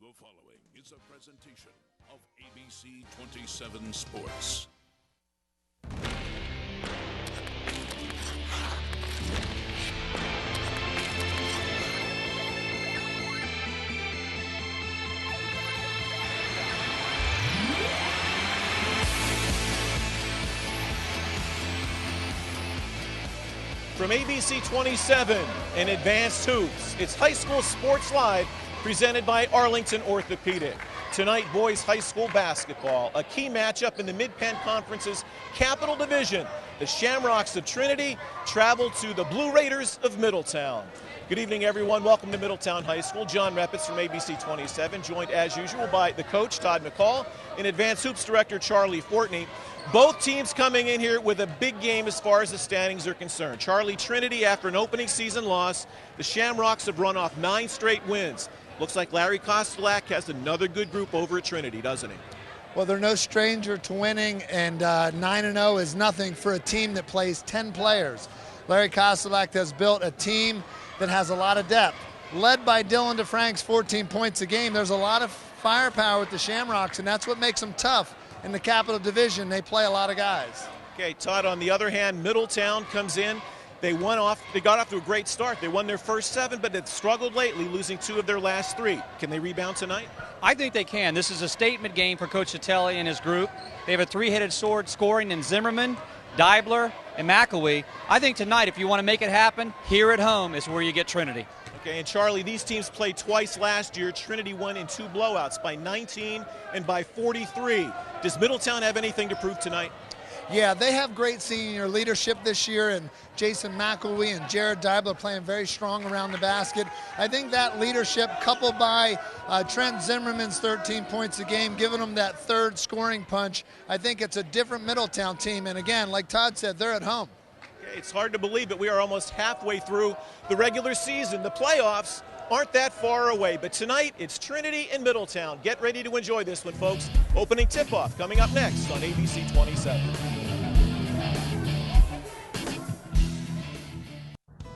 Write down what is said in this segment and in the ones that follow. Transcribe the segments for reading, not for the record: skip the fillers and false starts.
The following is a presentation of ABC 27 Sports. From ABC 27 and Advanced Hoops, it's High School Sports Live presented by Arlington Orthopedic. Tonight, boys high school basketball, a key matchup in the Mid-Penn Conference's Capital Division. The Shamrocks of Trinity travel to the Blue Raiders of Middletown. Good evening, everyone. Welcome to Middletown High School. John Reppitz from ABC 27, joined as usual by the coach, Todd McCall, and Advanced Hoops Director, Charlie Fortney. Both teams coming in here with a big game as far as the standings are concerned. Charlie, Trinity, after an opening season loss, the Shamrocks have run off 9 straight wins. Looks like Larry Kostelak has another good group over at Trinity, doesn't he? Well, they're no stranger to winning, and 9-0 is nothing for a team that plays 10 players. Larry Kostelak has built a team that has a lot of depth. Led by Dylan DeFrank's 14 points a game, there's a lot of firepower with the Shamrocks, and that's what makes them tough. In the Capital Division, they play a lot of guys. Okay, Todd, on the other hand, Middletown comes in. They got off to a great start. They won their first 7, but they've struggled lately, losing 2 of their last 3. Can they rebound tonight? I think they can. This is a statement game for Coach Satelli and his group. They have a 3-headed sword scoring in Zimmerman, Deibler, and McElwee. I think tonight, if you want to make it happen, here at home is where you get Trinity. Okay, and Charlie, these teams played twice last year. Trinity won in 2 blowouts, by 19 and by 43. Does Middletown have anything to prove tonight? Yeah, they have great senior leadership this year, and Jason McElwee and Jared Deibler playing very strong around the basket. I think that leadership, coupled by Trent Zimmerman's 13 points a game, giving them that third scoring punch, I think it's a different Middletown team. And again, like Todd said, they're at home. It's hard to believe, but we are almost halfway through the regular season. The playoffs aren't that far away, but tonight it's Trinity and Middletown. Get ready to enjoy this one, folks. Opening tip-off coming up next on ABC 27.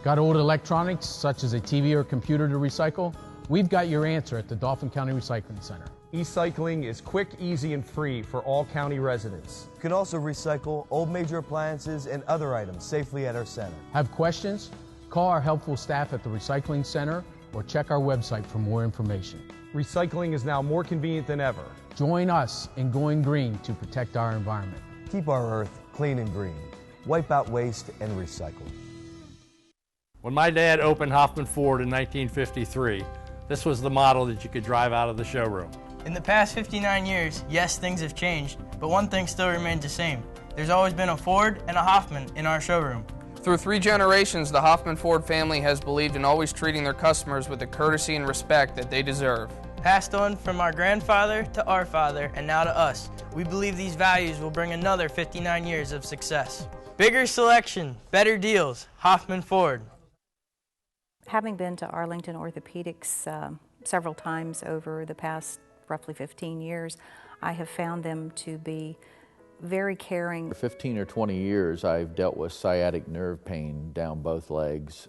Got old electronics, such as a TV or computer to recycle? We've got your answer at the Dauphin County Recycling Center. E-cycling is quick, easy, and free for all county residents. You can also recycle old major appliances and other items safely at our center. Have questions? Call our helpful staff at the Recycling Center or check our website for more information. Recycling is now more convenient than ever. Join us in going green to protect our environment. Keep our earth clean and green. Wipe out waste and recycle. When my dad opened Hoffman Ford in 1953, this was the model that you could drive out of the showroom. In the past 59 years, yes, things have changed, but one thing still remains the same. There's always been a Ford and a Hoffman in our showroom. Through 3 generations, the Hoffman Ford family has believed in always treating their customers with the courtesy and respect that they deserve. Passed on from our grandfather to our father and now to us, we believe these values will bring another 59 years of success. Bigger selection, better deals, Hoffman Ford. Having been to Arlington Orthopedics several times over the past roughly 15 years, I have found them to be very caring. For 15 or 20 years, I've dealt with sciatic nerve pain down both legs.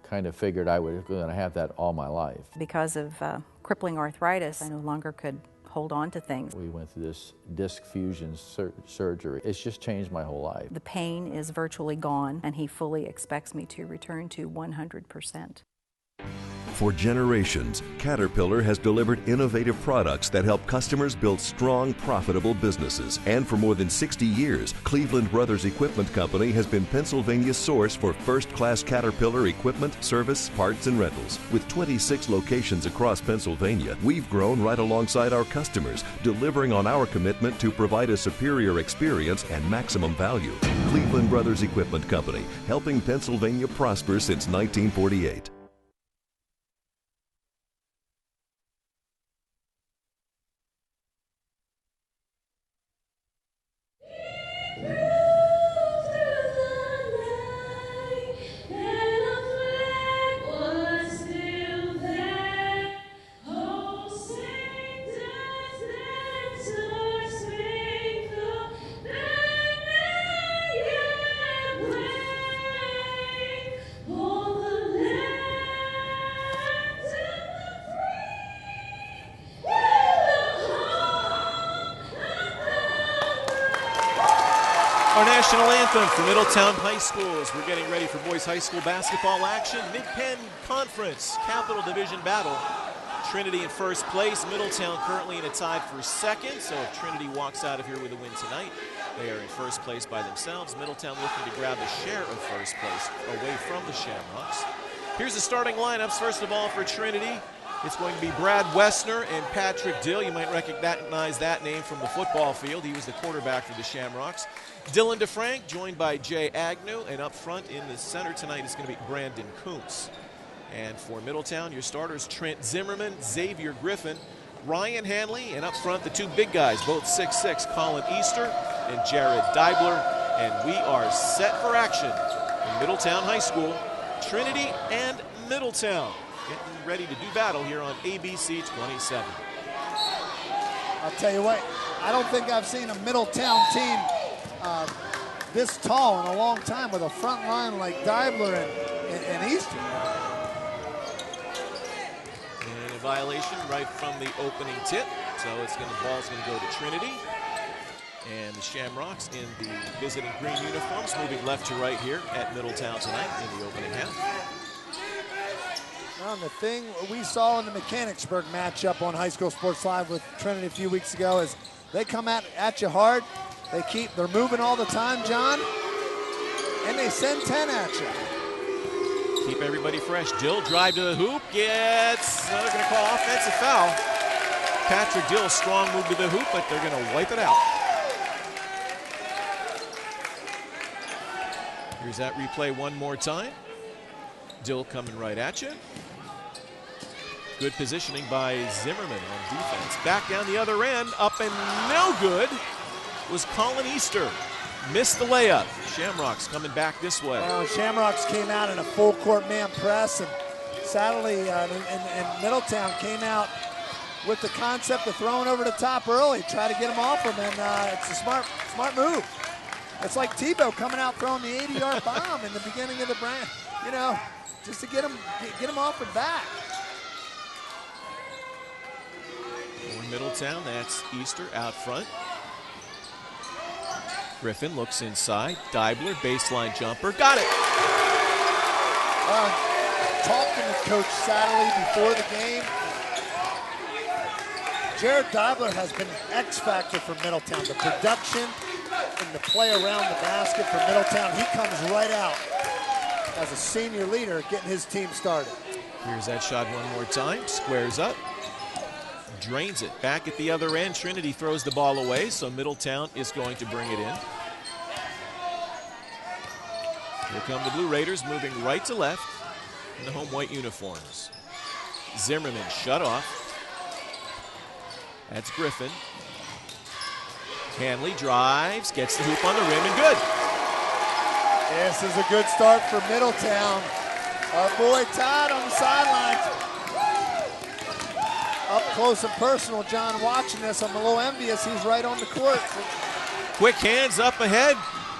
Kind of figured I was going to have that all my life. Because of crippling arthritis, I no longer could hold on to things. We went through this disc fusion surgery. It's just changed my whole life. The pain is virtually gone, and he fully expects me to return to 100%. For generations, Caterpillar has delivered innovative products that help customers build strong, profitable businesses. And for more than 60 years, Cleveland Brothers Equipment Company has been Pennsylvania's source for first-class Caterpillar equipment, service, parts, and rentals. With 26 locations across Pennsylvania, we've grown right alongside our customers, delivering on our commitment to provide a superior experience and maximum value. Cleveland Brothers Equipment Company, helping Pennsylvania prosper since 1948. Our national anthem for Middletown High School as we're getting ready for boys high school basketball action. Mid-Penn Conference Capital Division battle. Trinity in first place. Middletown currently in a tie for second. So if Trinity walks out of here with a win tonight, they are in first place by themselves. Middletown looking to grab a share of first place away from the Shamrocks. Here's the starting lineups. First of all for Trinity, it's going to be Brad Wessner and Patrick Dill. You might recognize that name from the football field. He was the quarterback for the Shamrocks. Dylan DeFrank joined by Jay Agnew. And up front in the center tonight is going to be Brandon Kuntz. And for Middletown, your starters, Trent Zimmerman, Xavier Griffin, Ryan Hanley, and up front, the two big guys, both 6'6", Colin Easter and Jared Deibler. And we are set for action in Middletown High School. Trinity and Middletown getting ready to do battle here on ABC 27. I'll tell you what, I don't think I've seen a Middletown team this tall in a long time with a front line like Deibler and Easter. And a violation right from the opening tip. So ball's going to go to Trinity. And the Shamrocks in the visiting green uniforms moving left to right here at Middletown tonight in the opening half. Well, the thing we saw in the Mechanicsburg matchup on High School Sports Live with Trinity a few weeks ago is they come at you hard. They're moving all the time, John, and they send 10 at you. Keep everybody fresh. Dill drive to the hoop, gets, they're going to call offensive foul. Patrick Dill, strong move to the hoop, but they're going to wipe it out. Here's that replay one more time. Dill coming right at you. Good positioning by Zimmerman on defense. Back down the other end, up and no good was Colin Easter. Missed the layup. Shamrocks coming back this way. Shamrocks came out in a full court man press, and sadly, and Middletown came out with the concept of throwing over the top early, try to get him off him, and it's a smart move. It's like Tebow coming out throwing the 80-yard bomb in the beginning of the brand, just to get him off and back. For Middletown, that's Easter out front. Griffin looks inside. Deibler, baseline jumper. Got it! Talking to Coach Satterley before the game. Jared Deibler has been an X factor for Middletown. The production and the play around the basket for Middletown, he comes right out as a senior leader getting his team started. Here's that shot one more time. Squares up. Drains it. Back at the other end, Trinity throws the ball away, so Middletown is going to bring it in. Here come the Blue Raiders moving right to left in the home white uniforms. Zimmerman shut off. That's Griffin. Hanley drives, gets the hoop on the rim, and good. This is a good start for Middletown. Our boy Todd on the sidelines. Up close and personal, John, watching this. I'm a little envious. He's right on the court. Quick hands up ahead.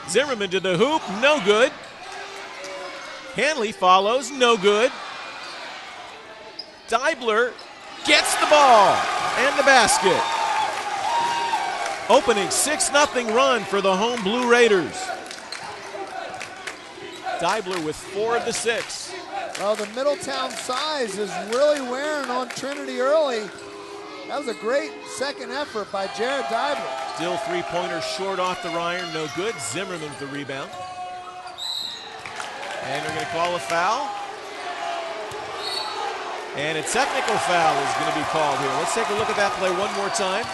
Zimmerman to the hoop, no good. Hanley follows, no good. Deibler gets the ball and the basket. Opening 6-0 run for the home Blue Raiders. Deibler with 4 of the 6. Well, the Middletown size is really wearing on Trinity early. That was a great second effort by Jared Deibler. Dill three-pointer short off the iron, no good. Zimmerman with the rebound. And they're going to call a foul. And a technical foul is going to be called here. Let's take a look at that play one more time.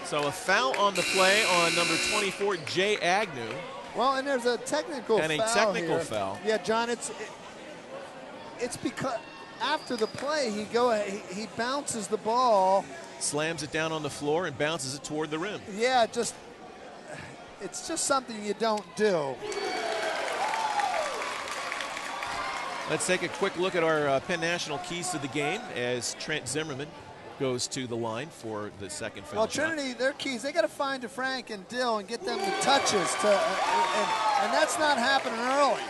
So a foul on the play on number 24, Jay Agnew. Well, and there's a technical foul. And a technical foul. Yeah, John, it's because after the play, he bounces the ball. Slams it down on the floor and bounces it toward the rim. Yeah, it's just something you don't do. Let's take a quick look at our Penn National keys to the game as Trent Zimmerman goes to the line for the second foul. Well, Trinity, their keys, they got to find DeFrank and Dill and get them the touches, and that's not happening early.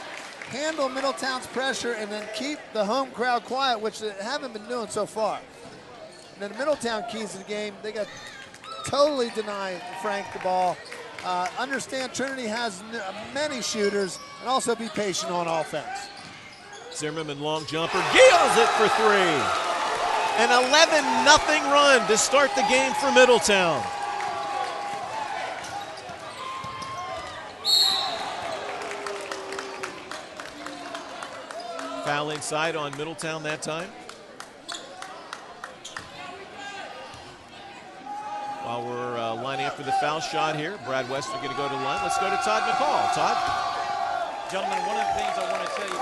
Handle Middletown's pressure and then keep the home crowd quiet, which they haven't been doing so far. the Middletown keys of the game, they got totally denied Frank the ball. Understand Trinity has many shooters, and also be patient on offense. Zimmerman, long jumper, gills it for three. An 11-0 run to start the game for Middletown. Foul inside on Middletown that time. While we're lining up for the foul shot here, Brad Westner going to go to the line. Let's go to Todd McCall. Todd? Gentlemen, one of the things I want to tell you,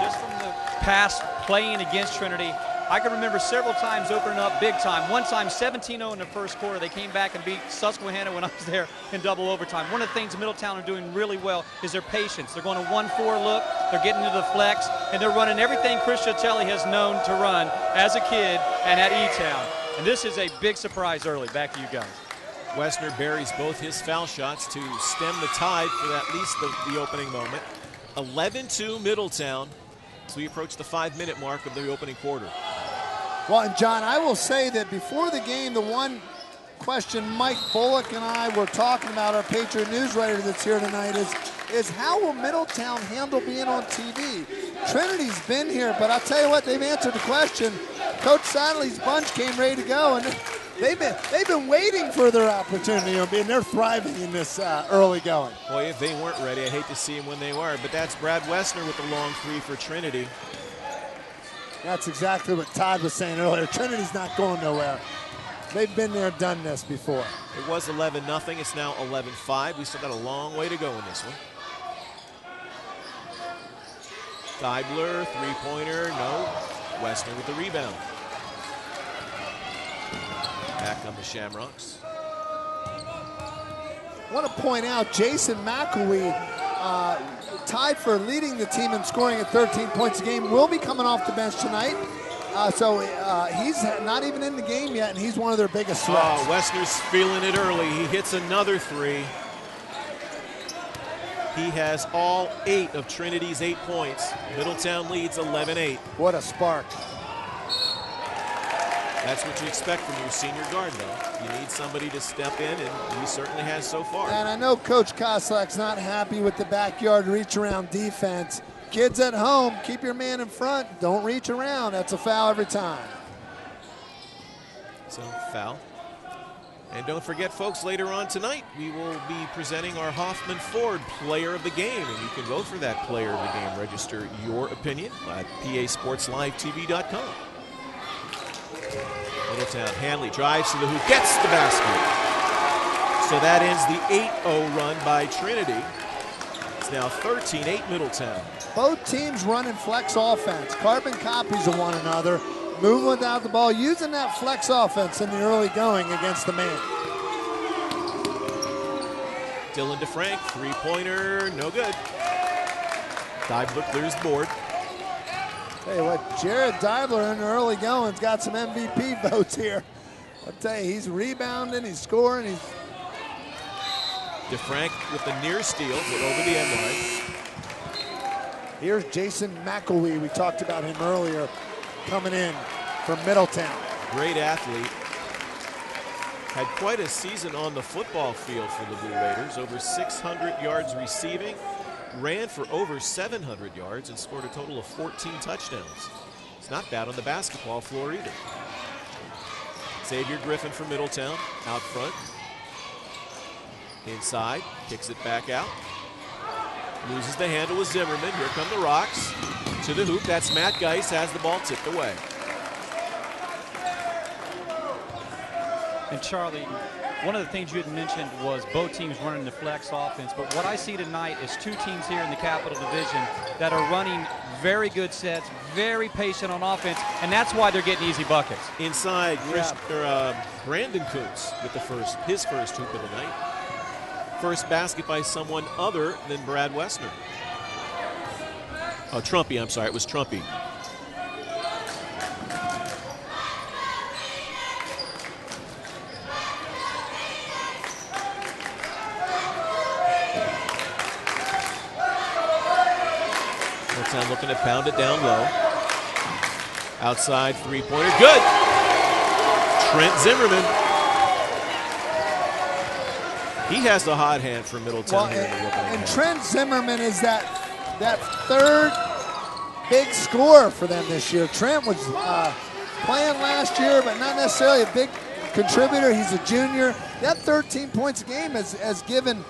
just from the past playing against Trinity, I can remember several times opening up big time. One time, 17-0 in the first quarter. They came back and beat Susquehanna when I was there in double overtime. One of the things Middletown are doing really well is their patience. They're going to 1-4 look, they're getting to the flex, and they're running everything Chris Chatelli has known to run as a kid and at E-Town. And this is a big surprise early. Back to you guys. Westner buries both his foul shots to stem the tide for at least the opening moment. 11-2 Middletown as we approach the 5-minute mark of the opening quarter. Well, and John, I will say that before the game, the one question Mike Bullock and I were talking about, our Patriot News writer that's here tonight, is how will Middletown handle being on TV? Trinity's been here, but I'll tell you what, they've answered the question. Coach Sadley's bunch came ready to go, and they've been waiting for their opportunity, and they're thriving in this early going. Boy, if they weren't ready, I hate to see them when they were, but that's Brad Westner with the long three for Trinity. That's exactly what Todd was saying earlier. Trinity's not going nowhere. They've been there, done this before. It was 11-0. It's now 11-5. We still got a long way to go in this one. Deibler, three-pointer, no. Westner with the rebound. Back on the Shamrocks. I want to point out Jason McElwee, tied for leading the team in scoring at 13 points a game, will be coming off the bench tonight. So he's not even in the game yet, and he's one of their biggest threats. Westner's feeling it early. He hits another three. He has all 8 of Trinity's 8 points. Middletown leads 11-8. What a spark. That's what you expect from your senior guard, though. You need somebody to step in, and he certainly has so far. And I know Coach Koslak's not happy with the backyard reach-around defense. Kids at home, keep your man in front. Don't reach around. That's a foul every time. So, foul. And don't forget, folks, later on tonight, we will be presenting our Hoffman Ford Player of the Game, and you can vote for that Player of the Game. Register your opinion at PASportsLiveTV.com. Middletown, Hanley drives to the hoop, gets the basket. So that ends the 8-0 run by Trinity. It's now 13-8 Middletown. Both teams running flex offense, carbon copies of one another, moving without the ball, using that flex offense in the early going against the man. Dylan DeFrank, three-pointer, no good. Deibler clears the board. Tell you what, Jared Deibler in the early goings got some MVP votes here. I'll tell you, he's rebounding, he's scoring, he's... DeFrank with the near steal, but over the end line. Here's Jason McElwee, we talked about him earlier, coming in from Middletown. Great athlete. Had quite a season on the football field for the Blue Raiders. Over 600 yards receiving. Ran for over 700 yards and scored a total of 14 touchdowns. It's not bad on the basketball floor either. Xavier Griffin from Middletown out front. Inside, kicks it back out. Loses the handle with Zimmerman. Here come the Rocks. To the hoop, that's Matt Geis, has the ball tipped away. And Charlie, one of the things you had mentioned was both teams running the flex offense, but what I see tonight is two teams here in the Capital Division that are running very good sets, very patient on offense, and that's why they're getting easy buckets. Inside, Brandon Kuntz with his first hoop of the night. First basket by someone other than Brad Westner. Oh, Trumpy, I'm sorry, it was Trumpy. Middletown looking to pound it down low. Outside three-pointer, good. Trent Zimmerman. He has the hot hand for Middletown here in the opening and half. Trent Zimmerman is that third big scorer for them this year. Trent was playing last year, but not necessarily a big contributor. He's a junior. That 13 points a game has given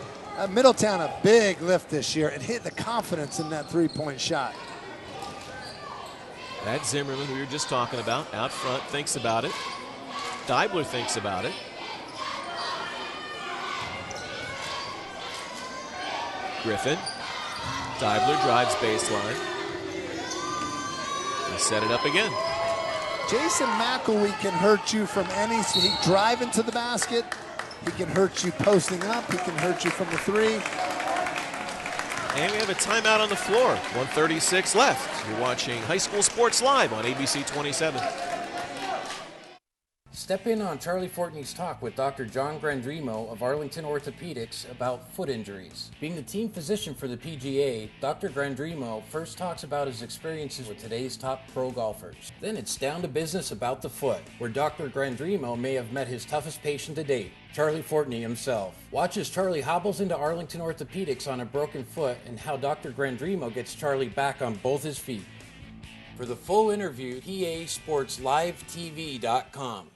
Middletown a big lift this year and hit the confidence in that three-point shot. That Zimmerman we were just talking about out front thinks about it. Deibler thinks about it. Griffin. Deibler drives baseline. He set it up again. Jason McElwee can hurt you from any, he driving to the basket. He can hurt you posting up. He can hurt you from the three. And we have a timeout on the floor. 1:36 left. You're watching High School Sports Live on ABC 27. Step in on Charlie Fortney's talk with Dr. John Grandremo of Arlington Orthopedics about foot injuries. Being the team physician for the PGA, Dr. Grandremo first talks about his experiences with today's top pro golfers. Then it's down to business about the foot, where Dr. Grandremo may have met his toughest patient to date, Charlie Fortney himself. Watch as Charlie hobbles into Arlington Orthopedics on a broken foot and how Dr. Grandremo gets Charlie back on both his feet. For the full interview, PASportsLiveTV.com.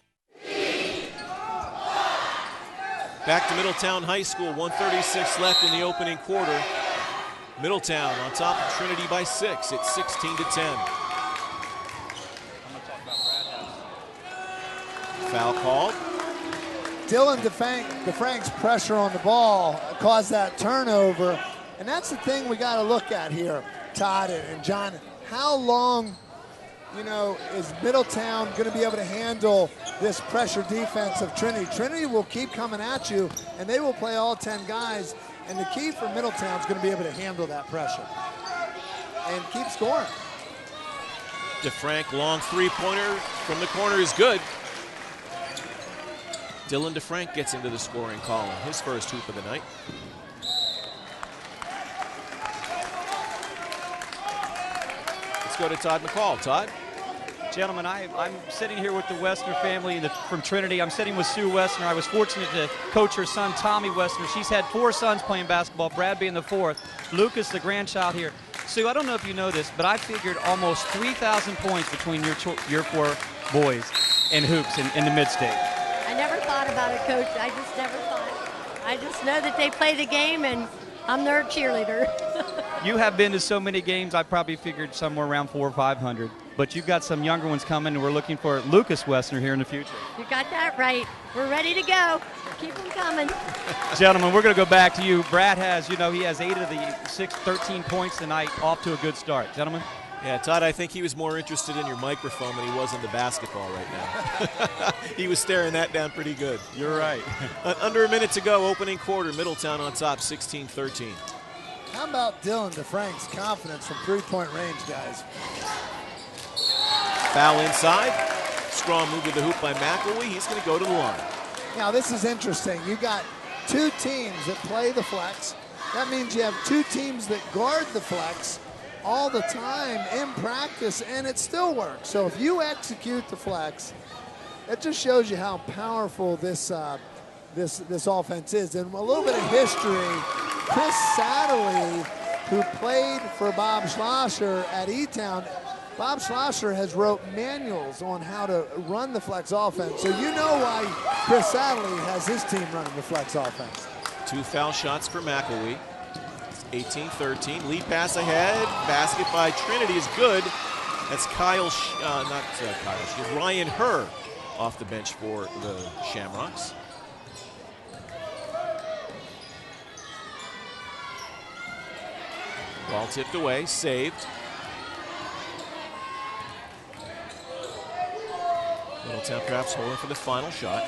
Back to Middletown High School, 1:36 left in the opening quarter. Middletown on top of Trinity by 6. It's 16-10. Foul called. Dylan DeFrank's pressure on the ball caused that turnover. And that's the thing we got to look at here, Todd and John. How long, is Middletown going to be able to handle this pressure defense of Trinity? Trinity will keep coming at you, and they will play all 10 guys. And the key for Middletown is going to be able to handle that pressure and keep scoring. DeFrank, long three-pointer from the corner is good. Dylan DeFrank gets into the scoring column, his first hoop of the night. Let's go to Todd McCall. Todd? Gentlemen, I'm sitting here with the Westner family from Trinity. I'm sitting with Sue Westner. I was fortunate to coach her son, Tommy Westner. She's had 4 sons playing basketball, Brad being the 4th. Lucas, the grandchild here. Sue, I don't know if you know this, but I figured almost 3,000 points between your 4 boys and hoops in the mid-state. I never thought about it, Coach. I just never thought. I just know that they play the game, and I'm their cheerleader. You have been to so many games, I probably figured somewhere around 400 or 500. But you've got some younger ones coming, and we're looking for Lucas Westner here in the future. You got that right. We're ready to go. Keep them coming. Gentlemen, we're going to go back to you. Brad has, he has 8 of the 13 points tonight, off to a good start. Gentlemen? Yeah, Todd, I think he was more interested in your microphone than he was in the basketball right now. He was staring that down pretty good. You're right. Under a minute to go, opening quarter, Middletown on top, 16-13. How about Dylan DeFrank's confidence from three-point range, guys? Foul inside. Strong move to the hoop by McElwee. He's going to go to the line. Now, this is interesting. You got 2 teams that play the flex. That means you have 2 teams that guard the flex all the time in practice, and it still works. So if you execute the flex, it just shows you how powerful this offense is. And a little bit of history, Chris Satterley, who played for Bob Schlosser at E-Town, Bob Schlosser has wrote manuals on how to run the flex offense. So you know why Chris Satterley has his team running the flex offense. 2 foul shots for McElwee. 18-13. Lead pass ahead. Basket by Trinity is good. That's Ryan Herr off the bench for the Shamrocks. Ball tipped away, saved. Middletown perhaps holding for the final shot.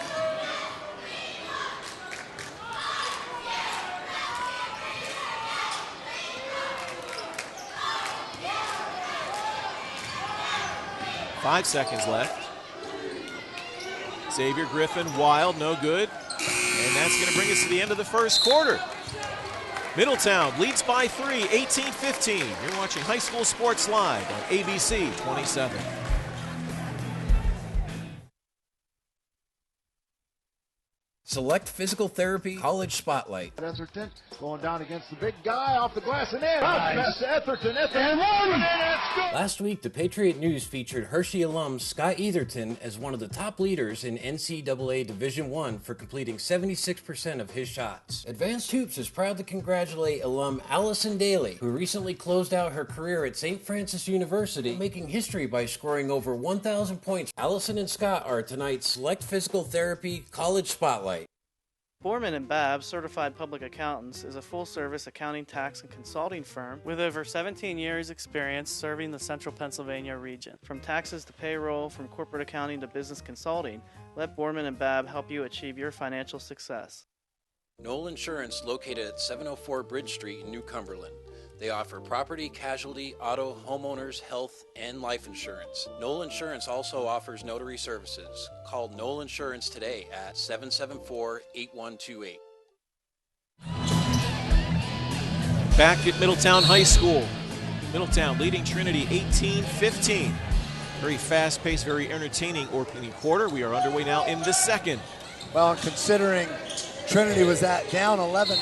Five seconds left. Xavier Griffin, wild, no good. And that's going to bring us to the end of the first quarter. Middletown leads by 3, 18-15. You're watching High School Sports Live on ABC 27. Select Physical Therapy College Spotlight. Etherton going down against the big guy off the glass and in. Nice. Etherton, and it's good. Last week, the Patriot News featured Hershey alum Scott Etherton as one of the top leaders in NCAA Division I for completing 76% of his shots. Advanced Hoops is proud to congratulate alum Allison Daly, who recently closed out her career at St. Francis University, making history by scoring over 1,000 points. Allison and Scott are tonight's Select Physical Therapy College Spotlight. Borman & Babb Certified Public Accountants is a full-service accounting, tax, and consulting firm with over 17 years' experience serving the central Pennsylvania region. From taxes to payroll, from corporate accounting to business consulting, let Borman & Babb help you achieve your financial success. Knoll Insurance, located at 704 Bridge Street in New Cumberland. They offer property, casualty, auto, homeowners, health, and life insurance. Knoll Insurance also offers notary services. Call Knoll Insurance today at 774-8128. Back at Middletown High School. Middletown leading Trinity 18-15. Very fast-paced, very entertaining opening quarter. We are underway now in the second. Well, considering Trinity was down 11-0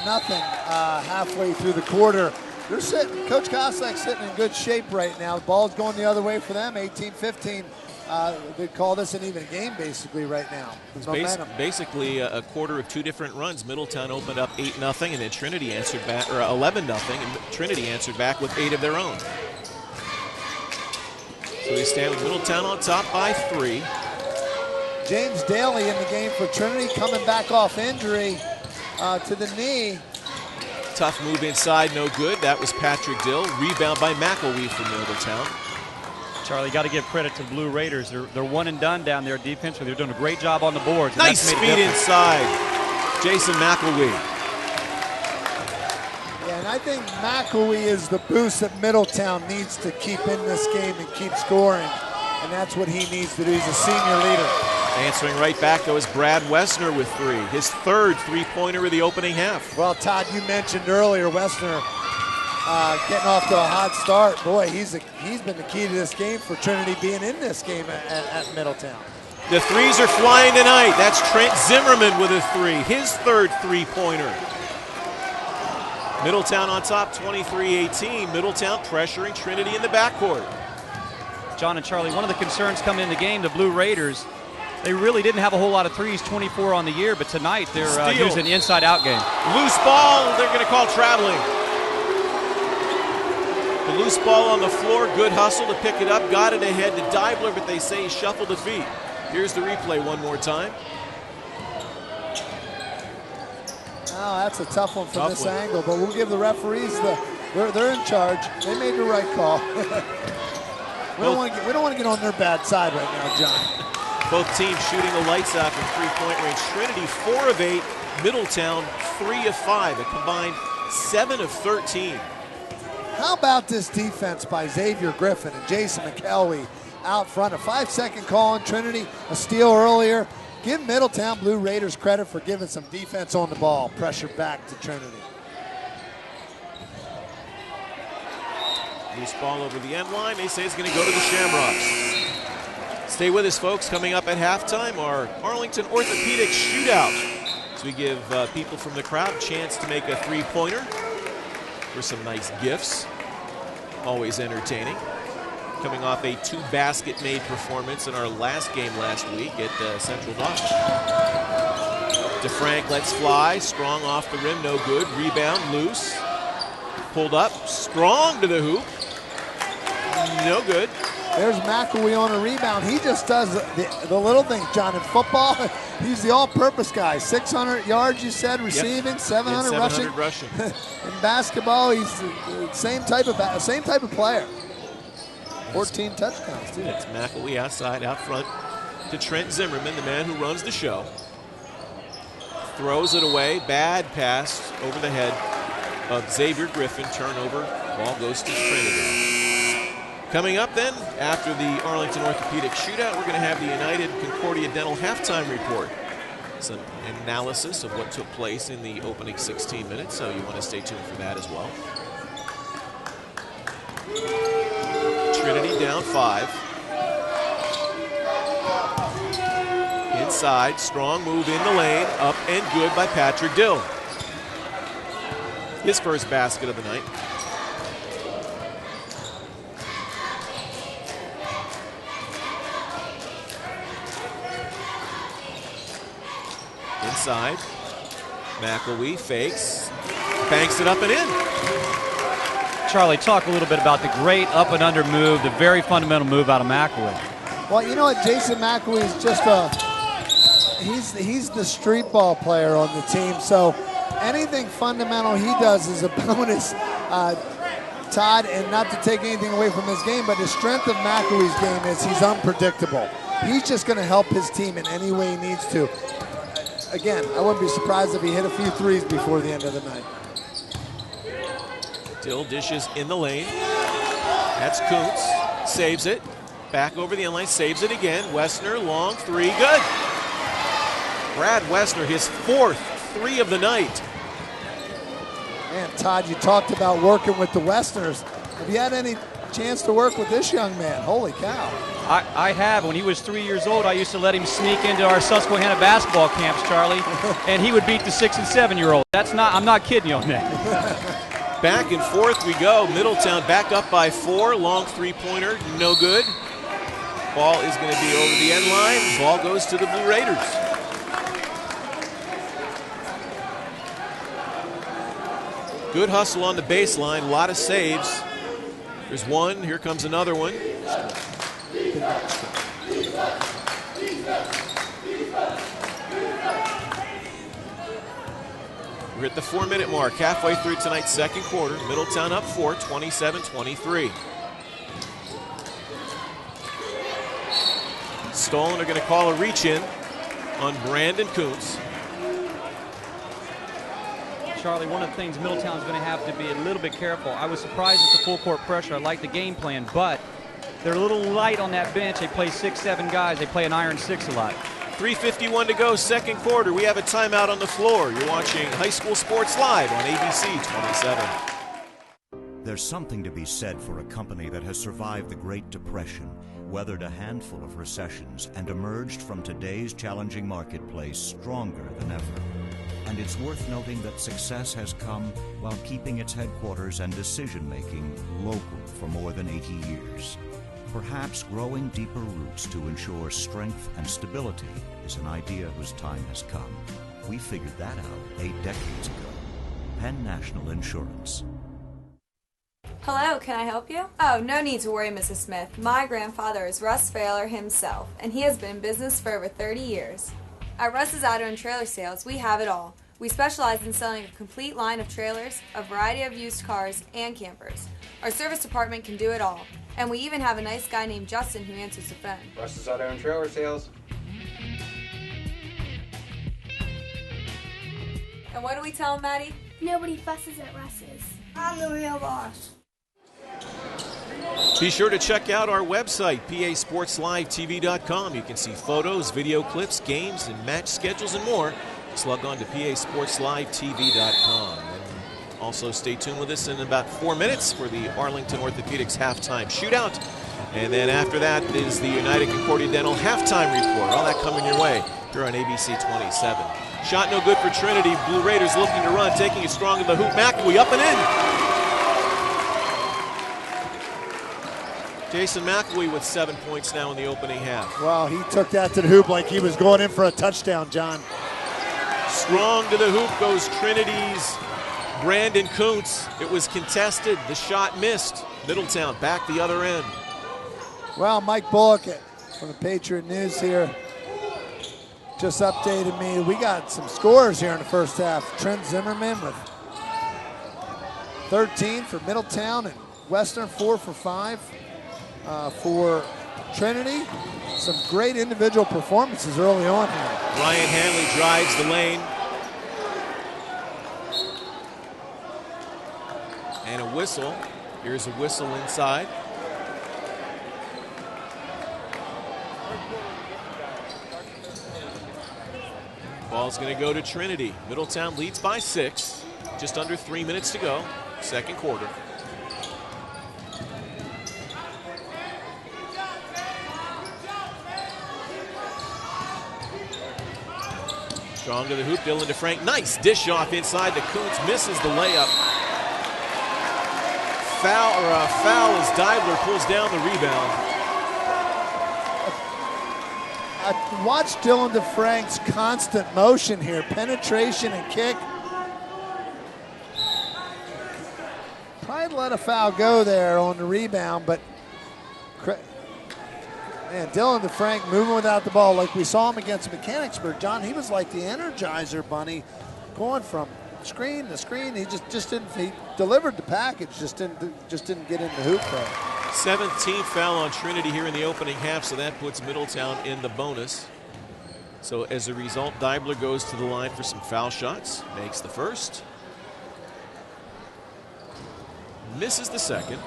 halfway through the quarter, they're sitting, Coach Koslak's sitting in good shape right now. The ball's going the other way for them, 18-15. They call this an even game basically right now. It's basically a quarter of two different runs. Middletown opened up 8-0, and then Trinity answered back, or 11-0, and Trinity answered back with 8 of their own. So they stand with Middletown on top by 3. James Daly in the game for Trinity, coming back off injury to the knee. Tough move inside, no good. That was Patrick Dill. Rebound by McElwee from Middletown. Charlie, got to give credit to the Blue Raiders. They're one and done down there defensively. They're doing a great job on the boards. Nice speed inside. Jason McElwee. Yeah, and I think McElwee is the boost that Middletown needs to keep in this game and keep scoring. And that's what he needs to do. He's a senior leader. Answering right back, though, is Brad Wessner with 3. His third three-pointer of the opening half. Well, Todd, you mentioned earlier Wessner getting off to a hot start. Boy, he's been the key to this game for Trinity being in this game at Middletown. The threes are flying tonight. That's Trent Zimmerman with a 3, his third three-pointer. Middletown on top, 23-18. Middletown pressuring Trinity in the backcourt. John and Charlie, one of the concerns coming in the game, the Blue Raiders, they really didn't have a whole lot of threes, 24 on the year, but tonight they're using the inside-out game. Loose ball, they're going to call traveling. The loose ball on the floor, good hustle to pick it up, got it ahead to Deibler, but they say he shuffled the feet. Here's the replay one more time. Oh, that's a tough one from this angle, but we'll give the referees they're in charge. They made the right call. we don't want to get on their bad side right now, John. Both teams shooting the lights out from three-point range. Trinity 4 of 8, Middletown 3 of 5, a combined 7 of 13. How about this defense by Xavier Griffin and Jason McElwee out front? A 5-second call on Trinity, a steal earlier. Give Middletown Blue Raiders credit for giving some defense on the ball. Pressure back to Trinity. Loose ball over the end line. They say it's going to go to the Shamrocks. Stay with us, folks. Coming up at halftime, our Arlington Orthopedic Shootout. As we give people from the crowd a chance to make a three-pointer for some nice gifts. Always entertaining. Coming off a 2-basket-made performance in our last game last week at Central Dock. DeFrank lets fly. Strong off the rim, no good. Rebound, loose. Pulled up, strong to the hoop. No good. There's McElwee on a rebound. He just does the little things, John. In football, he's the all-purpose guy. 600 yards, you said, receiving, yep. 700 rushing. In basketball, he's the same type of player. 14 touchdowns, too. It's McElwee outside, out front to Trent Zimmerman, the man who runs the show. Throws it away. Bad pass over the head of Xavier Griffin. Turnover. Ball goes to Trinity. Coming up then, after the Arlington Orthopedic Shootout, we're going to have the United Concordia Dental halftime report. Some analysis of what took place in the opening 16 minutes, so you want to stay tuned for that as well. Trinity down 5. inside. Strong move in the lane. Up and good by Patrick Dill. His first basket of the night. Inside. McElwee fakes. Banks it up and in. Charlie, talk a little bit about the great up and under move, the very fundamental move out of McElwee. Well, you know what, Jason McElwee is just he's the street ball player on the team, so anything fundamental he does is a bonus, Todd, and not to take anything away from his game, but the strength of McElwee's game is he's unpredictable. He's just going to help his team in any way he needs to. Again, I wouldn't be surprised if he hit a few threes before the end of the night. Dill dishes in the lane. That's Kuntz. Saves it. Back over the end line. Saves it again. Wessner, long three. Good. Brad Wessner, his 4th three of the night. Man, Todd, you talked about working with the Westerners. Have you had any chance to work with this young man? Holy cow. I have. When he was 3 years old, I used to let him sneak into our Susquehanna basketball camps, Charlie, and he would beat the 6- and 7-year-old. I'm not kidding you on that. Back and forth we go. Middletown back up by 4. Long three-pointer, no good. Ball is going to be over the end line. Ball goes to the Blue Raiders. Good hustle on the baseline. A lot of saves. There's one. Here comes another one. We're at the 4-minute mark, halfway through tonight's second quarter. Middletown up 4, 27-23. Stolen are going to call a reach-in on Brandon Kuntz. Charlie, one of the things Middletown's going to have to be a little bit careful. I was surprised at the full court pressure. I like the game plan, but they're a little light on that bench. They play 6-7 guys. They play an iron 6 a lot. 3:51 to go, second quarter. We have a timeout on the floor. You're watching High School Sports Live on ABC 27. There's something to be said for a company that has survived the Great Depression, weathered a handful of recessions, and emerged from today's challenging marketplace stronger than ever. And it's worth noting that success has come while keeping its headquarters and decision-making local for more than 80 years. Perhaps growing deeper roots to ensure strength and stability is an idea whose time has come. We figured that out 8 decades ago. Penn National Insurance. Hello, can I help you? Oh, no need to worry, Mrs. Smith. My grandfather is Russ Failer himself, and he has been in business for over 30 years. At Russ's Auto and Trailer Sales, we have it all. We specialize in selling a complete line of trailers, a variety of used cars, and campers. Our service department can do it all. And we even have a nice guy named Justin who answers the phone. Russ's Auto and Trailer Sales. And what do we tell him, Maddie? Nobody fusses at Russ's. I'm the real boss. Be sure to check out our website, pasportslivetv.com. You can see photos, video clips, games, and match schedules and more. Just log on to pasportslivetv.com. Also, stay tuned with us in about 4 minutes for the Arlington Orthopedics halftime shootout. And then after that is the United Concordia Dental halftime report. All that coming your way here on ABC 27. Shot no good for Trinity. Blue Raiders looking to run, taking it strong in the hoop. McElwee up and in. Jason McElwee with 7 points now in the opening half. Well, he took that to the hoop like he was going in for a touchdown, John. Strong to the hoop goes Trinity's Brandon Kuntz. It was contested. The shot missed. Middletown back the other end. Well, Mike Bullock from the Patriot News here just updated me. We got some scores here in the first half. Trent Zimmerman with 13 for Middletown and Western 4 for 5 for Trinity. Some great individual performances early on here. Ryan Hanley drives the lane. And a whistle. Here's a whistle inside. Ball's going to go to Trinity. Middletown leads by 6. Just under 3 minutes to go. Second quarter. Strong to the hoop, Dylan DeFrank. Nice dish off inside to Kuntz, misses the layup. Foul as Deibler pulls down the rebound. Watch Dylan DeFrank's constant motion here, penetration and kick. Probably let a foul go there on the rebound, but man, Dylan DeFrank moving without the ball like we saw him against Mechanicsburg. John, he was like the Energizer Bunny, going from screen to screen. He just didn't. He delivered the package, just didn't get in the hoop there. 17th foul on Trinity here in the opening half, so that puts Middletown in the bonus. So as a result, Deibler goes to the line for some foul shots, makes the first, misses the second.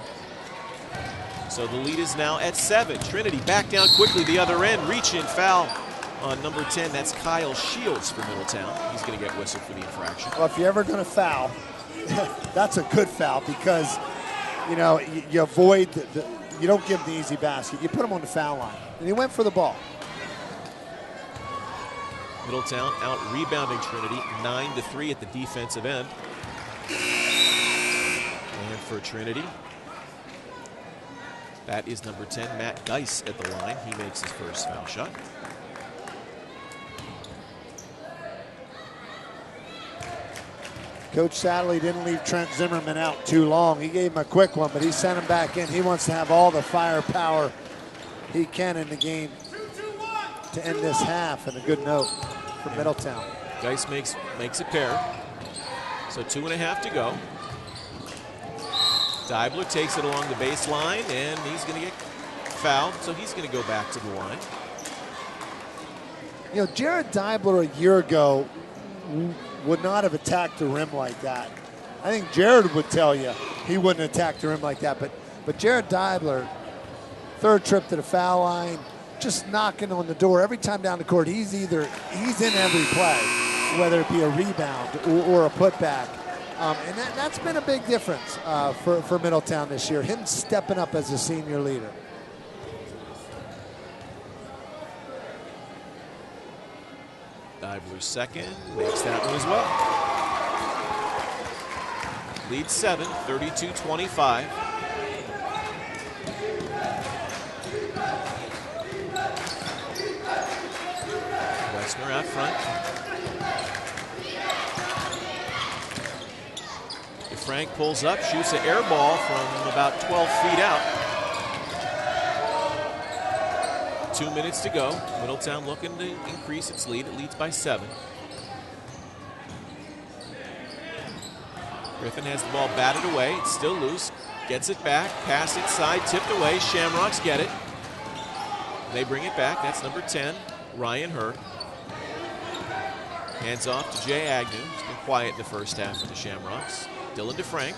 So the lead is now at 7. Trinity back down quickly the other end, reach in foul on number 10. That's Kyle Shields for Middletown. He's going to get whistled for the infraction. Well, if you're ever going to foul, that's a good foul because, you know, you avoid you don't give the easy basket. You put him on the foul line. And he went for the ball. Middletown out rebounding Trinity 9-3 at the defensive end. And for Trinity, that is number 10, Matt Geis at the line. He makes his first foul shot. Coach Sadley didn't leave Trent Zimmerman out too long. He gave him a quick one, but he sent him back in. He wants to have all the firepower he can in the game to end this half, and a good note for Middletown. Geis makes a pair. So 2.5 to go. Deibler takes it along the baseline, and he's going to get fouled, so he's going to go back to the line. You know, Jared Deibler a year ago would not have attacked the rim like that. I think Jared would tell you he wouldn't attack the rim like that, but Jared Deibler, third trip to the foul line, just knocking on the door every time down the court. He's in every play, whether it be a rebound or a putback. And that's been a big difference for Middletown this year, him stepping up as a senior leader. Deibler's second, makes that one as well. Lead 7, 32-25. Westner out front. DeFrank pulls up, shoots an air ball from about 12 feet out. 2 minutes to go. Middletown looking to increase its lead. It leads by 7. Griffin has the ball batted away. It's still loose. Gets it back. Pass inside. Tipped away. Shamrocks get it. They bring it back. That's number 10, Ryan Hurd. Hands off to Jay Agnew. He's been quiet in the first half for the Shamrocks. Dylan DeFrank.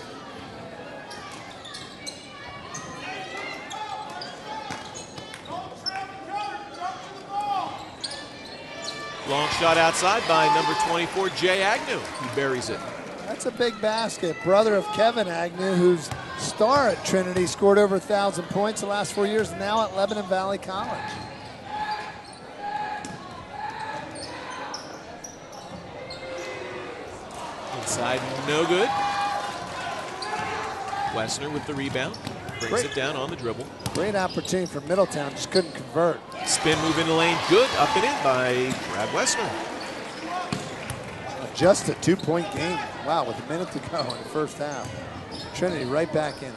Long shot outside by number 24, Jay Agnew. He buries it. That's a big basket. Brother of Kevin Agnew, who's star at Trinity, scored over 1,000 points the last 4 years, now at Lebanon Valley College. Inside, no good. Westner with the rebound. Brings it down on the dribble. Great opportunity for Middletown, just couldn't convert. Spin move in the lane, good. Up and in by Brad Westner. Just a 2-point game. Wow, with a minute to go in the first half. Trinity right back in it.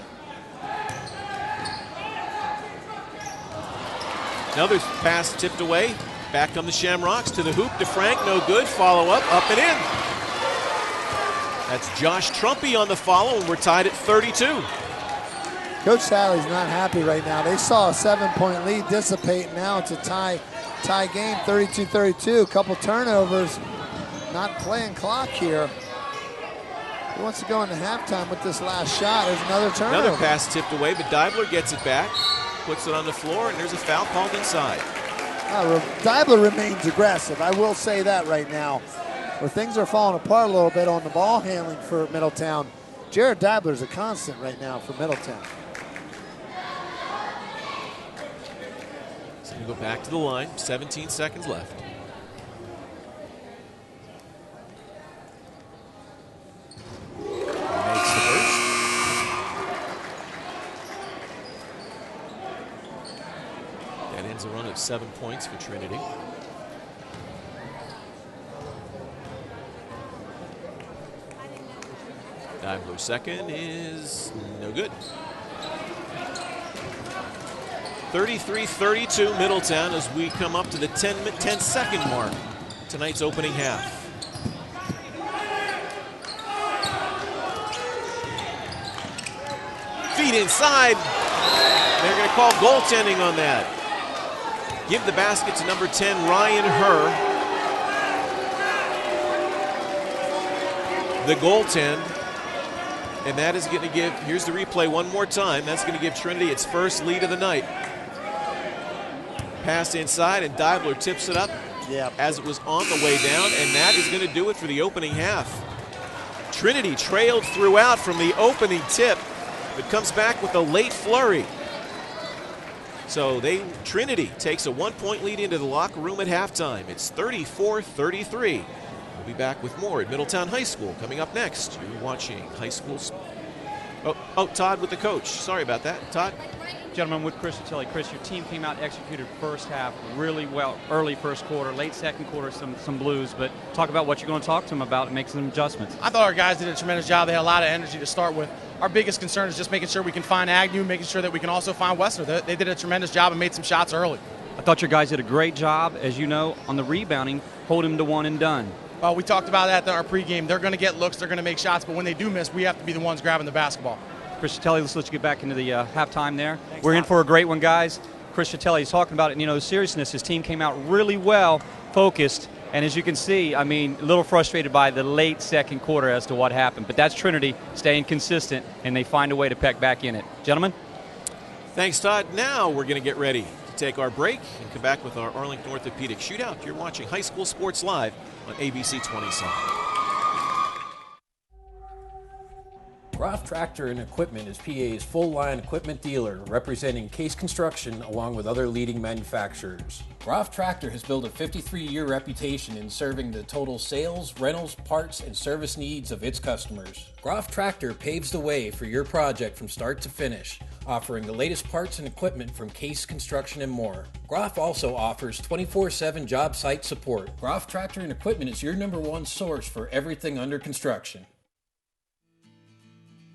Another pass tipped away. Back on the Shamrocks to the hoop. DeFrank, no good. Follow up and in. That's Josh Trumpy on the follow, and we're tied at 32. Coach Sadley's not happy right now. They saw a 7-point lead dissipate. Now it's a tie game, 32-32. A couple turnovers. Not playing clock here. He wants to go into halftime with this last shot. There's another turnover. Another pass tipped away, but Deibler gets it back, puts it on the floor, and there's a foul called inside. Deibler remains aggressive. I will say that right now. Where things are falling apart a little bit on the ball handling for Middletown, Jared Deibler is a constant right now for Middletown. So we go back to the line, 17 seconds left. Ends a run of 7 points for Trinity. Diabler second is no good. 33-32 Middletown as we come up to the 10-second mark. Tonight's opening half. Feet inside. They're going to call goaltending on that. Give the basket to number 10, Ryan Herr. The goaltend. And that is going to give, here's the replay one more time. That's going to give Trinity its first lead of the night. Pass inside, and Diabler tips it up as it was on the way down, and that is going to do it for the opening half. Trinity trailed throughout from the opening tip, but comes back with a late flurry. So Trinity takes a 1-point lead into the locker room at halftime. It's 34-33. We'll be back with more at Middletown High School coming up next. You're watching high school. Oh, Todd with the coach. Sorry about that. Todd? Gentlemen, with Chris Tilley. Chris, your team came out and executed first half really well, early first quarter, late second quarter, some blues, but talk about what you're going to talk to them about and make some adjustments. I thought our guys did a tremendous job. They had a lot of energy to start with. Our biggest concern is just making sure we can find Agnew, making sure that we can also find Wessner. They did a tremendous job and made some shots early. I thought your guys did a great job, as you know, on the rebounding, hold them to one and done. Well, we talked about that in our pregame. They're going to get looks, they're going to make shots, but when they do miss, we have to be the ones grabbing the basketball. Chris Tilley, let's let you get back into the halftime there. We're in for a great one, guys. Chris Tilley is talking about it, the seriousness. His team came out really well, focused, and as you can see, a little frustrated by the late second quarter as to what happened. But that's Trinity staying consistent, and they find a way to peck back in it. Gentlemen? Thanks, Todd. Now we're going to get ready to take our break and come back with our Arlington Orthopedic Shootout. You're watching High School Sports Live on ABC 27. Groff Tractor and Equipment is PA's full-line equipment dealer representing Case Construction along with other leading manufacturers. Groff Tractor has built a 53-year reputation in serving the total sales, rentals, parts, and service needs of its customers. Groff Tractor paves the way for your project from start to finish, offering the latest parts and equipment from Case Construction and more. Groff also offers 24/7 job site support. Groff Tractor and Equipment is your #1 source for everything under construction.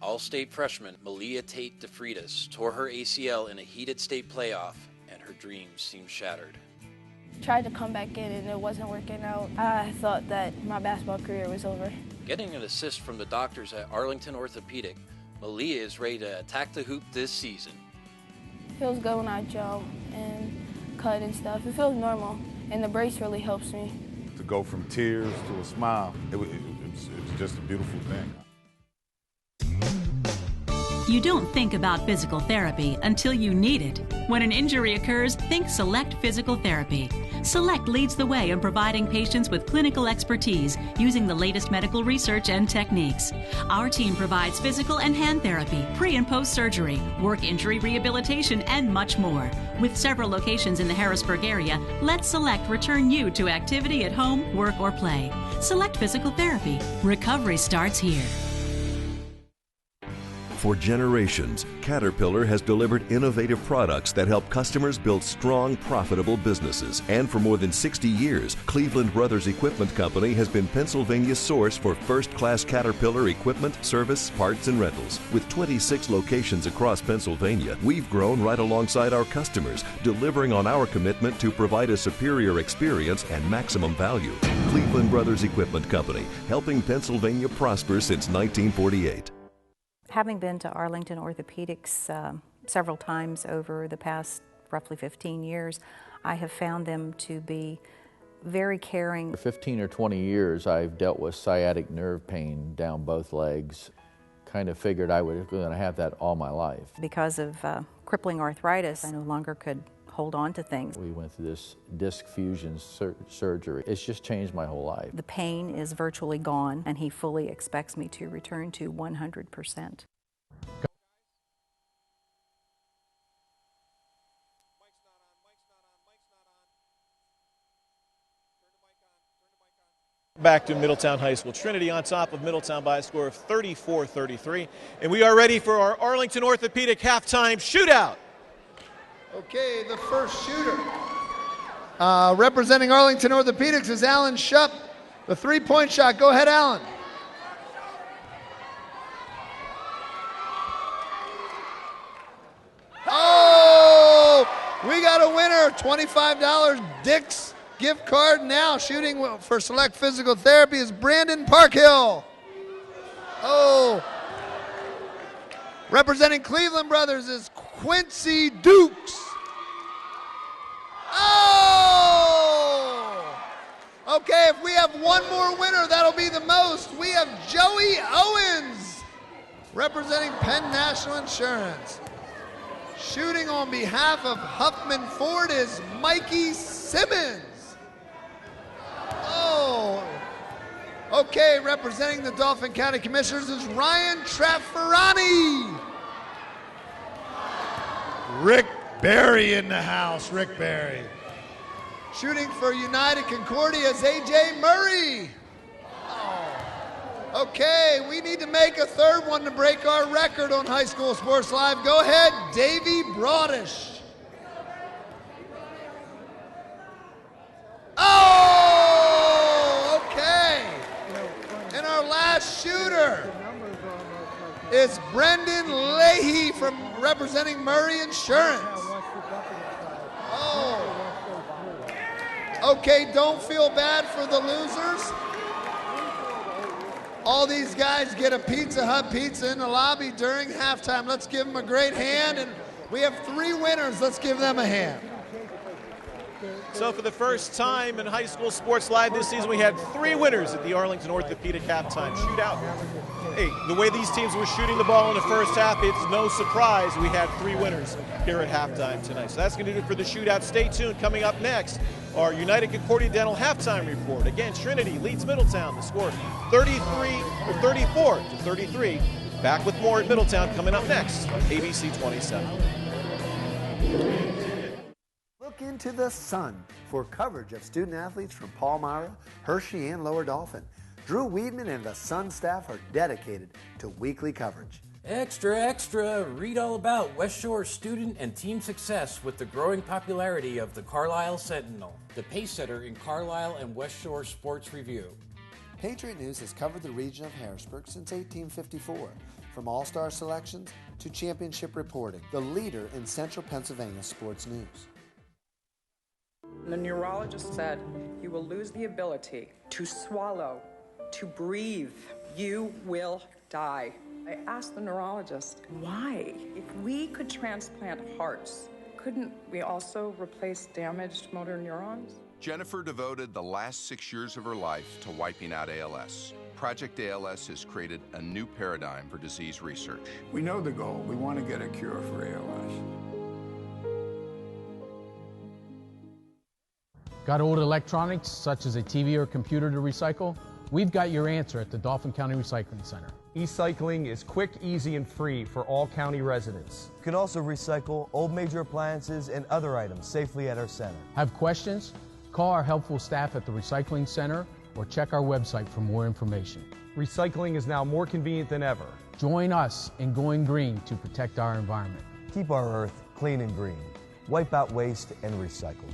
All-state freshman Malia Tate DeFreitas tore her ACL in a heated state playoff, and her dreams seemed shattered. Tried to come back in and it wasn't working out. I thought that my basketball career was over. Getting an assist from the doctors at Arlington Orthopedic, Malia is ready to attack the hoop this season. It feels good when I jump and cut and stuff. It feels normal, and the brace really helps me. To go from tears to a smile, it was just a beautiful thing. You don't think about physical therapy until you need it. When an injury occurs, think Select Physical Therapy. Select leads the way in providing patients with clinical expertise using the latest medical research and techniques. Our team provides physical and hand therapy, pre- and post-surgery, work injury rehabilitation, and much more. With several locations in the Harrisburg area, let Select return you to activity at home, work, or play. Select Physical Therapy. Recovery starts here. For generations, Caterpillar has delivered innovative products that help customers build strong, profitable businesses. And for more than 60 years, Cleveland Brothers Equipment Company has been Pennsylvania's source for first-class Caterpillar equipment, service, parts, and rentals. With 26 locations across Pennsylvania, we've grown right alongside our customers, delivering on our commitment to provide a superior experience and maximum value. Cleveland Brothers Equipment Company, helping Pennsylvania prosper since 1948. Having been to Arlington Orthopedics several times over the past roughly 15 years, I have found them to be very caring. For 15 or 20 years, I've dealt with sciatic nerve pain down both legs. Kind of figured I was going to have that all my life. Because of crippling arthritis, I no longer could hold on to things. We went through this disc fusion surgery. It's just changed my whole life. The pain is virtually gone, and he fully expects me to return to 100%. Back to Middletown High School. Trinity on top of Middletown by a score of 34-33. And we are ready for our Arlington Orthopedic halftime shootout. Okay, the first shooter. Representing Arlington Orthopedics is Alan Shupp. The three-point shot. Go ahead, Alan. Oh! We got a winner. $25 Dick's gift card. Now shooting for Select Physical Therapy is Brandon Parkhill. Oh! Representing Cleveland Brothers is Quincy Dukes. Oh! Okay, if we have one more winner, that'll be the most. We have Joey Owens, representing Penn National Insurance. Shooting on behalf of Huffman Ford is Mikey Simmons. Oh! Okay, representing the Dauphin County Commissioners is Ryan Traffarani. Rick Berry in the house, Rick Berry. Shooting for United Concordia is A.J. Murray. Oh. Okay, we need to make a third one to break our record on High School Sports Live. Go ahead, Davey Broadish. Oh, okay. And our last shooter is Brendan Leahy from representing Murray Insurance. Oh. Okay, don't feel bad for the losers. All these guys get a Pizza Hut pizza in the lobby during halftime. Let's give them a great hand, and we have 3 winners. Let's give them a hand. So for the first time in High School Sports Live this season, we had 3 winners at the Arlington Orthopedic halftime shootout. Hey, the way these teams were shooting the ball in the first half, it's no surprise we had 3 winners here at halftime tonight. So that's going to do it for the shootout. Stay tuned. Coming up next, our United Concordia Dental halftime report. Again, Trinity leads Middletown. The score 34-33. Back with more at Middletown coming up next on ABC 27. Look into the sun for coverage of student athletes from Palmyra, Hershey, and Lower Dauphin. Drew Weedman and the Sun staff are dedicated to weekly coverage. Extra, extra! Read all about West Shore student and team success with the growing popularity of the Carlisle Sentinel, the pacesetter in Carlisle and West Shore Sports Review. Patriot News has covered the region of Harrisburg since 1854, from all-star selections to championship reporting, the leader in central Pennsylvania sports news. The neurologist said, you will lose the ability to swallow, to breathe. You will die. I asked the neurologist, why? If we could transplant hearts, couldn't we also replace damaged motor neurons? Jennifer devoted the last 6 years of her life to wiping out ALS. Project ALS has created a new paradigm for disease research. We know the goal. We want to get a cure for ALS. Got old electronics, such as a TV or computer to recycle? We've got your answer at the Dauphin County Recycling Center. E-cycling is quick, easy, and free for all county residents. You can also recycle old major appliances and other items safely at our center. Have questions? Call our helpful staff at the Recycling Center or check our website for more information. Recycling is now more convenient than ever. Join us in going green to protect our environment. Keep our earth clean and green. Wipe out waste and recycle.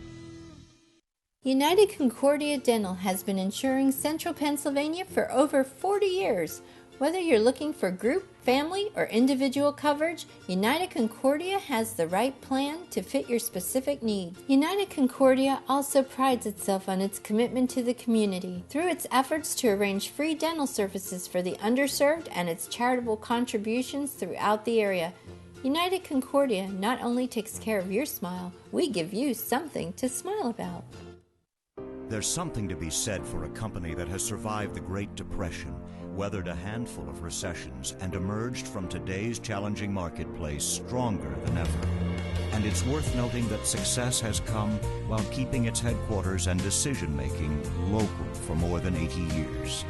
United Concordia Dental has been insuring Central Pennsylvania for over 40 years. Whether you're looking for group, family, or individual coverage, United Concordia has the right plan to fit your specific needs. United Concordia also prides itself on its commitment to the community through its efforts to arrange free dental services for the underserved and its charitable contributions throughout the area. United Concordia not only takes care of your smile, we give you something to smile about. There's something to be said for a company that has survived the Great Depression, weathered a handful of recessions, and emerged from today's challenging marketplace stronger than ever. And it's worth noting that success has come while keeping its headquarters and decision-making local for more than 80 years.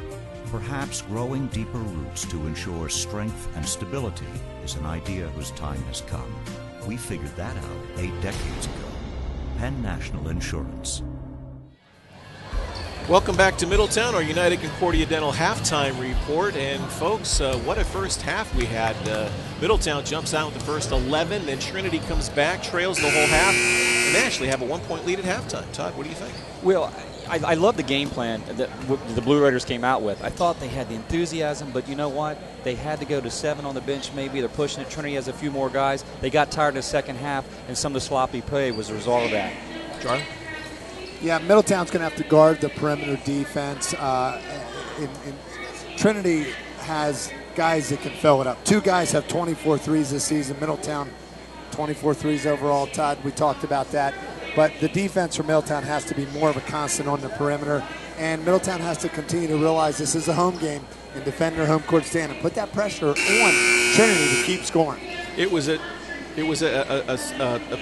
Perhaps growing deeper roots to ensure strength and stability is an idea whose time has come. We figured that out 8 decades ago. Penn National Insurance. Welcome back to Middletown, our United Concordia Dental halftime report. And folks, what a first half we had. Middletown jumps out with the first 11, then Trinity comes back, trails the whole half, and they actually have a 1-point lead at halftime. Todd, what do you think? Well, I love the game plan that the Blue Raiders came out with. I thought they had the enthusiasm, but you know what? They had to go to 7 on the bench maybe. They're pushing it. Trinity has a few more guys. They got tired in the second half, and some of the sloppy play was a result of that. Charlie? Yeah, Middletown's going to have to guard the perimeter defense. Trinity has guys that can fill it up. 2 guys have 24 threes this season. Middletown, 24 threes overall. Todd, we talked about that. But the defense for Middletown has to be more of a constant on the perimeter. And Middletown has to continue to realize this is a home game and defend their home court stand and put that pressure on Trinity to keep scoring. It was a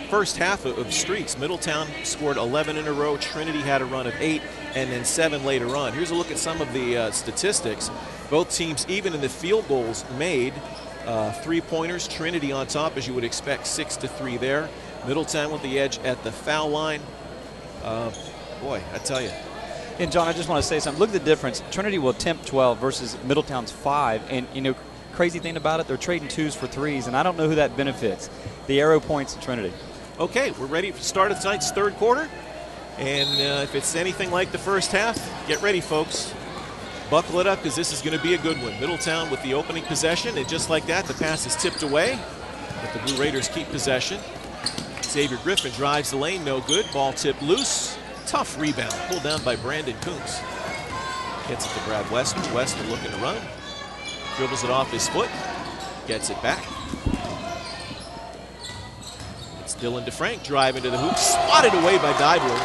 first half of streaks. Middletown scored 11 in a row. Trinity had a run of 8 and then 7 later on. Here's a look at some of the statistics. Both teams, even in the field goals made, 3-pointers. Trinity on top, as you would expect, 6-3 there. Middletown with the edge at the foul line. Boy, I tell you. And John, I just want to say something. Look at the difference. Trinity will attempt 12 versus Middletown's 5. And, you know, crazy thing about it, they're trading 2s for 3s, and I don't know who that benefits. The arrow points to Trinity. Okay, we're ready to start tonight's third quarter. And if it's anything like the first half, get ready, folks. Buckle it up, because this is going to be a good one. Middletown with the opening possession, and just like that, the pass is tipped away. But the Blue Raiders keep possession. Xavier Griffin drives the lane, no good. Ball tipped loose. Tough rebound, pulled down by Brandon Kuntz. Gets it to Brad Wester. Wester looking to run. Dribbles it off his foot. Gets it back. It's Dylan DeFrank driving to the hoop. Swatted away by Dibler.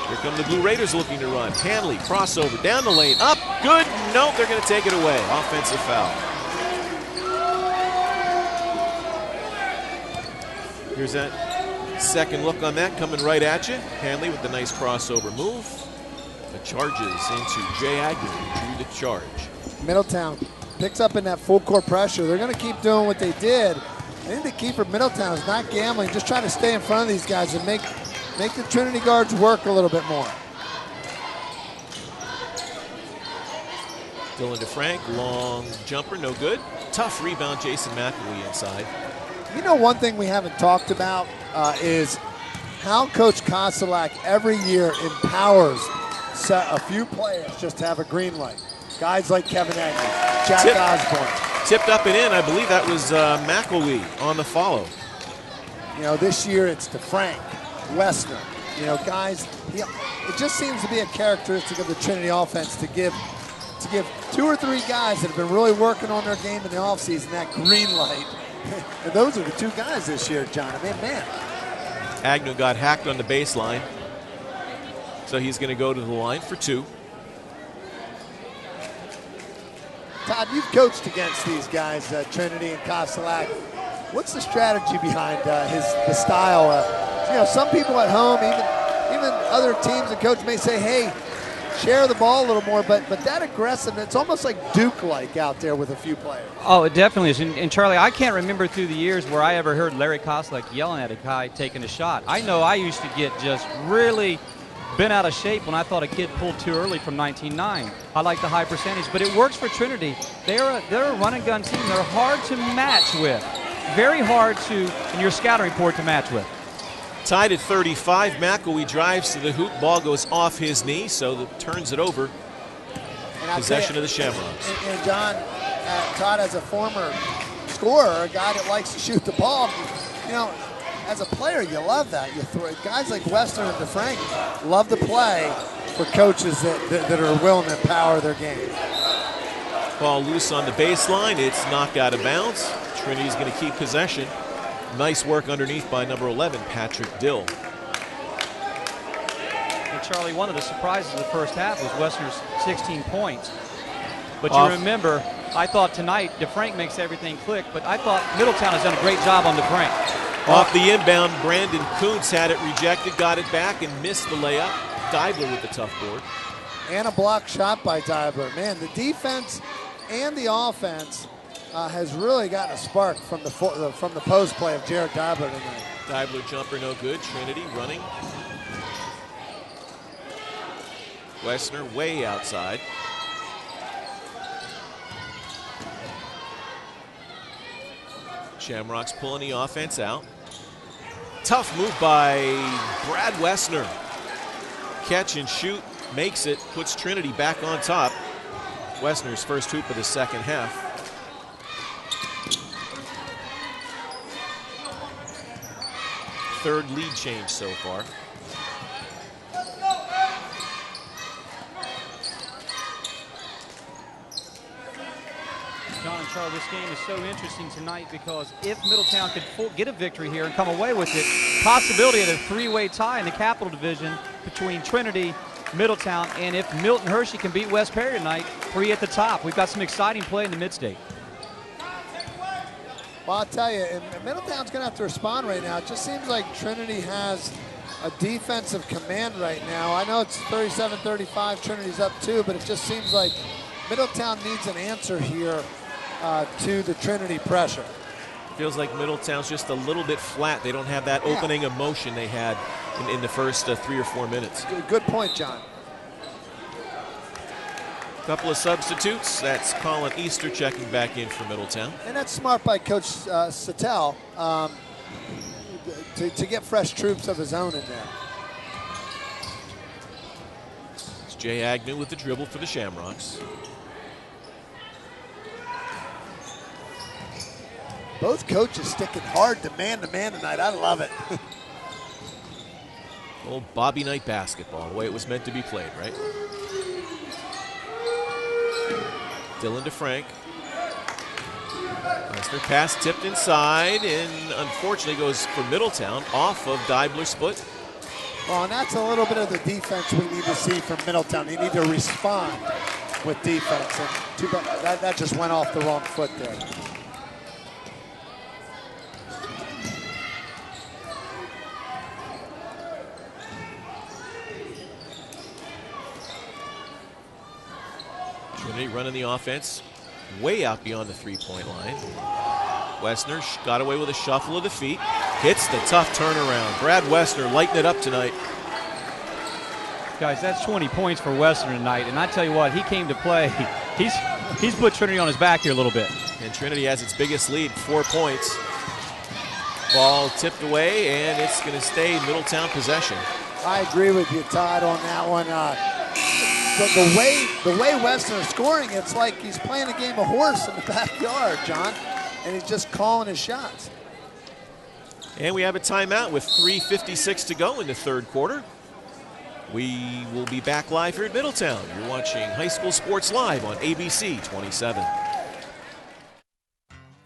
Here come the Blue Raiders looking to run. Hanley, crossover, down the lane, up, good. Nope, they're going to take it away. Offensive foul. Here's that second look on that coming right at you. Hanley with the nice crossover move. The charges into Jay Agnew through the charge. Middletown picks up in that full court pressure. They're going to keep doing what they did. I think the key for Middletown is not gambling, just trying to stay in front of these guys and make the Trinity guards work a little bit more. Dylan DeFrank, long jumper, no good. Tough rebound, Jason McAwee inside. You know, one thing we haven't talked about is how Coach Kostelak every year empowers a few players just to have a green light. Guys like Kevin Agnew, Jack Osborne. Tipped up and in. I believe that was McAwee on the follow. You know, this year it's DeFrank, Westner. You know, guys, it just seems to be a characteristic of the Trinity offense to give 2 or 3 guys that have been really working on their game in the offseason that green light. And those are the 2 guys this year, John. I mean, man. Agnew got hacked on the baseline. So he's going to go to the line for 2. Todd, you've coached against these guys, Trinity and Kostelak. What's the strategy behind the style? You know, some people at home, even other teams and coach may say, hey, share the ball a little more, but that aggressiveness, it's almost like Duke-like out there with a few players. Oh, it definitely is. And Charlie, I can't remember through the years where I ever heard Larry Kostelak yelling at a guy taking a shot. I know I used to get just really bent out of shape when I thought a kid pulled too early from 19-9. I like the high percentage, but it works for Trinity. They're a run and gun team. They're hard to match with. Very hard to, in your scouting report, to match with. Tied at 35, McAwee drives to the hoop. Ball goes off his knee, so turns it over. Possession of the Shamrocks. And John, Todd, as a former scorer, a guy that likes to shoot the ball, you know, as a player, you love that. Guys like Western and DeFrank love to play for coaches that are willing to empower their game. Ball loose on the baseline. It's knocked out of bounds. Trinity's going to keep possession. Nice work underneath by number 11, Patrick Dill. And Charlie, one of the surprises of the first half was Western's 16 points. But you remember, I thought tonight DeFrank makes everything click, but I thought Middletown has done a great job on DeFrank. Off the inbound, Brandon Kuntz had it rejected, got it back, and missed the layup. Dibler with the tough board. And a block shot by Dibler. Man, the defense and the offense has really gotten a spark from the post play of Jared Dibler tonight. Dibler jumper no good. Trinity running. Wessner way outside. Shamrocks pulling the offense out. Tough move by Brad Wessner. Catch and shoot, makes it, puts Trinity back on top. Wessner's first hoop of the second half. Third lead change so far. John and Charlie, this game is so interesting tonight because if Middletown could get a victory here and come away with it, possibility of a three-way tie in the Capital Division between Trinity, Middletown, and if Milton Hershey can beat West Perry tonight, 3 at the top. We've got some exciting play in the Mid-State. Well, I'll tell you, and Middletown's going to have to respond right now. It just seems like Trinity has a defensive command right now. I know it's 37-35, Trinity's up 2, but it just seems like Middletown needs an answer here to the Trinity pressure. Feels like Middletown's just a little bit flat. They don't have that opening emotion they had in the first 3 or 4 minutes. Good point, John. Couple of substitutes. That's Colin Easter checking back in for Middletown. And that's smart by Coach Sattel to get fresh troops of his own in there. It's Jay Agnew with the dribble for the Shamrocks. Both coaches sticking hard to man tonight. I love it. Old Bobby Knight basketball, the way it was meant to be played, right? Dylan DeFrank. Wessner pass tipped inside and unfortunately goes for Middletown off of Deibler's foot. Well, and that's a little bit of the defense we need to see from Middletown. They need to respond with defense. And that just went off the wrong foot there. Trinity running the offense way out beyond the three-point line. Wessner got away with a shuffle of the feet. Hits the tough turnaround. Brad Wessner lighting it up tonight. Guys, that's 20 points for Wessner tonight. And I tell you what, he came to play. He's put Trinity on his back here a little bit. And Trinity has its biggest lead, 4 points. Ball tipped away, and it's going to stay Middletown possession. I agree with you, Todd, on that one. The way Wessner's scoring, it's like he's playing a game of horse in the backyard, John, and he's just calling his shots. And we have a timeout with 3:56 to go in the third quarter. We will be back live here at Middletown. You're watching High School Sports Live on ABC 27.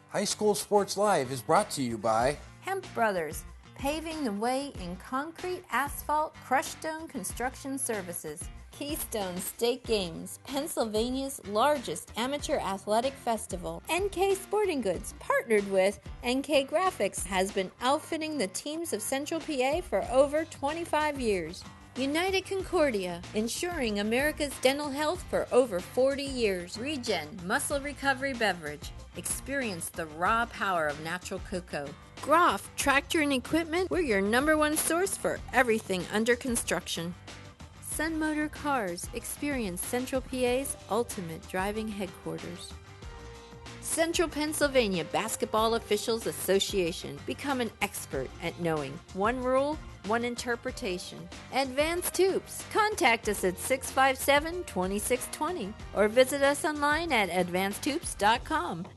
High School Sports Live is brought to you by Hemp Brothers, paving the way in concrete, asphalt, crushed stone construction services. Keystone State Games, Pennsylvania's largest amateur athletic festival. NK Sporting Goods, partnered with NK Graphics, has been outfitting the teams of Central PA for over 25 years. United Concordia, ensuring America's dental health for over 40 years. Regen, muscle recovery beverage. Experience the raw power of natural cocoa. Groff, tractor and equipment, we're your #1 source for everything under construction. Sun Motor Cars, experience Central PA's ultimate driving headquarters. Central Pennsylvania Basketball Officials Association. Become an expert at knowing one rule, one interpretation. Advanced Hoops. Contact us at 657-2620 or visit us online at advancedhoops.com.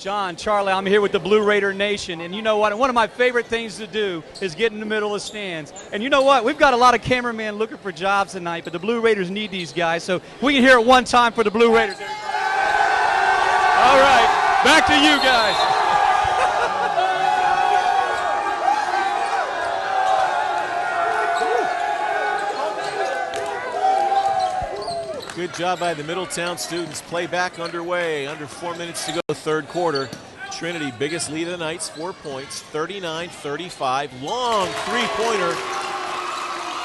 John, Charlie, I'm here with the Blue Raider Nation, and you know what? One of my favorite things to do is get in the middle of the stands. And you know what? We've got a lot of cameramen looking for jobs tonight, but the Blue Raiders need these guys, so we can hear it one time for the Blue Raiders. All right, back to you guys. Good job by the Middletown students. Play back underway. Under 4 minutes to go, third quarter. Trinity, biggest lead of the night, 4 points, 39-35. Long three-pointer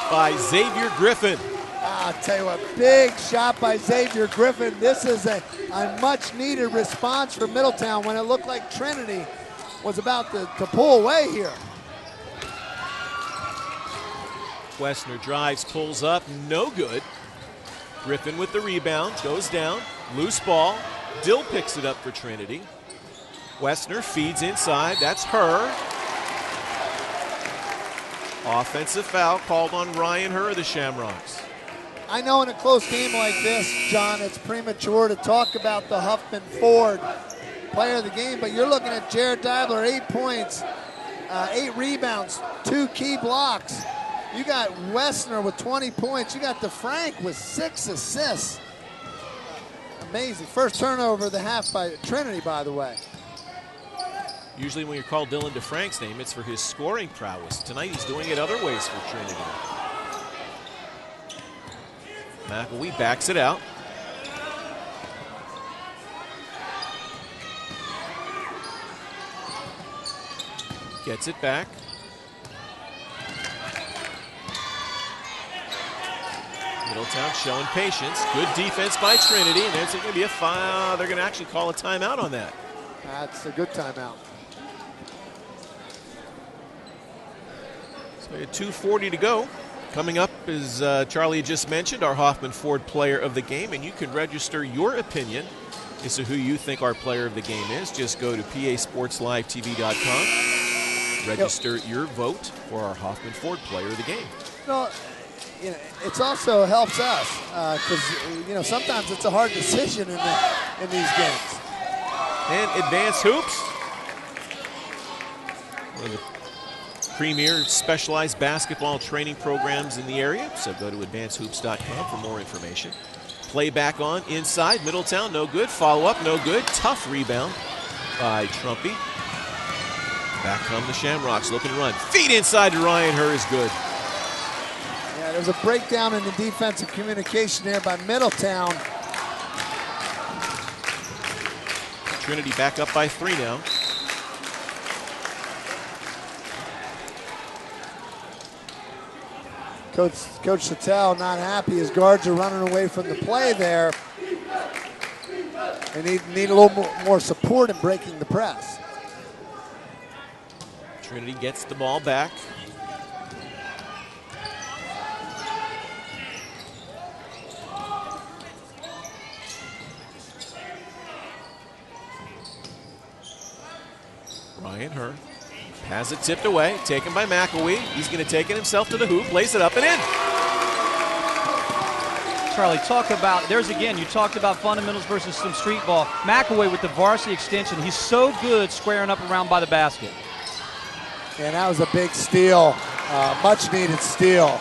by Xavier Griffin. I'll tell you what, big shot by Xavier Griffin. This is a much-needed response for Middletown when it looked like Trinity was about to pull away here. Wessner drives, pulls up, no good. Griffin with the rebound, goes down, loose ball. Dill picks it up for Trinity. Wessner feeds inside, that's her. Offensive foul called on Ryan Herr of the Shamrocks. I know in a close game like this, John, it's premature to talk about the Huffman Ford player of the game, but you're looking at Jared Deibler, 8 points, 8 rebounds, 2 key blocks. You got Wessner with 20 points. You got DeFrank with 6 assists. Amazing. First turnover of the half by Trinity, by the way. Usually when you call Dylan DeFrank's name, it's for his scoring prowess. Tonight he's doing it other ways for Trinity. McElwee backs it out. Gets it back. Middletown showing patience. Good defense by Trinity, and there's going to be a foul. They're going to actually call a timeout on that. That's a good timeout. So we had 2:40 to go. Coming up, as Charlie just mentioned, our Hoffman Ford player of the game, and you can register your opinion as to who you think our player of the game is. Just go to pasportslivetv.com. Register your vote for our Hoffman Ford player of the game. No, you know, it also helps us because sometimes it's a hard decision in these games. And Advanced Hoops, one of the premier specialized basketball training programs in the area. So go to advancedhoops.com for more information. Play back on inside. Middletown, no good. Follow up, no good. Tough rebound by Trumpy. Back come the Shamrocks, looking to run. Feed inside to Ryan Herr is good. Yeah, there's a breakdown in the defensive communication there by Middletown. Trinity back up by 3 now. Coach Sattel not happy. His guards are running away from the play there. They need a little more support in breaking the press. Trinity gets the ball back. Ryan Herr has it tipped away, taken by McElwee. He's going to take it himself to the hoop, lays it up and in. Charlie, talk about, you talked about fundamentals versus some street ball. McElwee with the varsity extension, he's so good squaring up around by the basket. And that was a big steal, much needed steal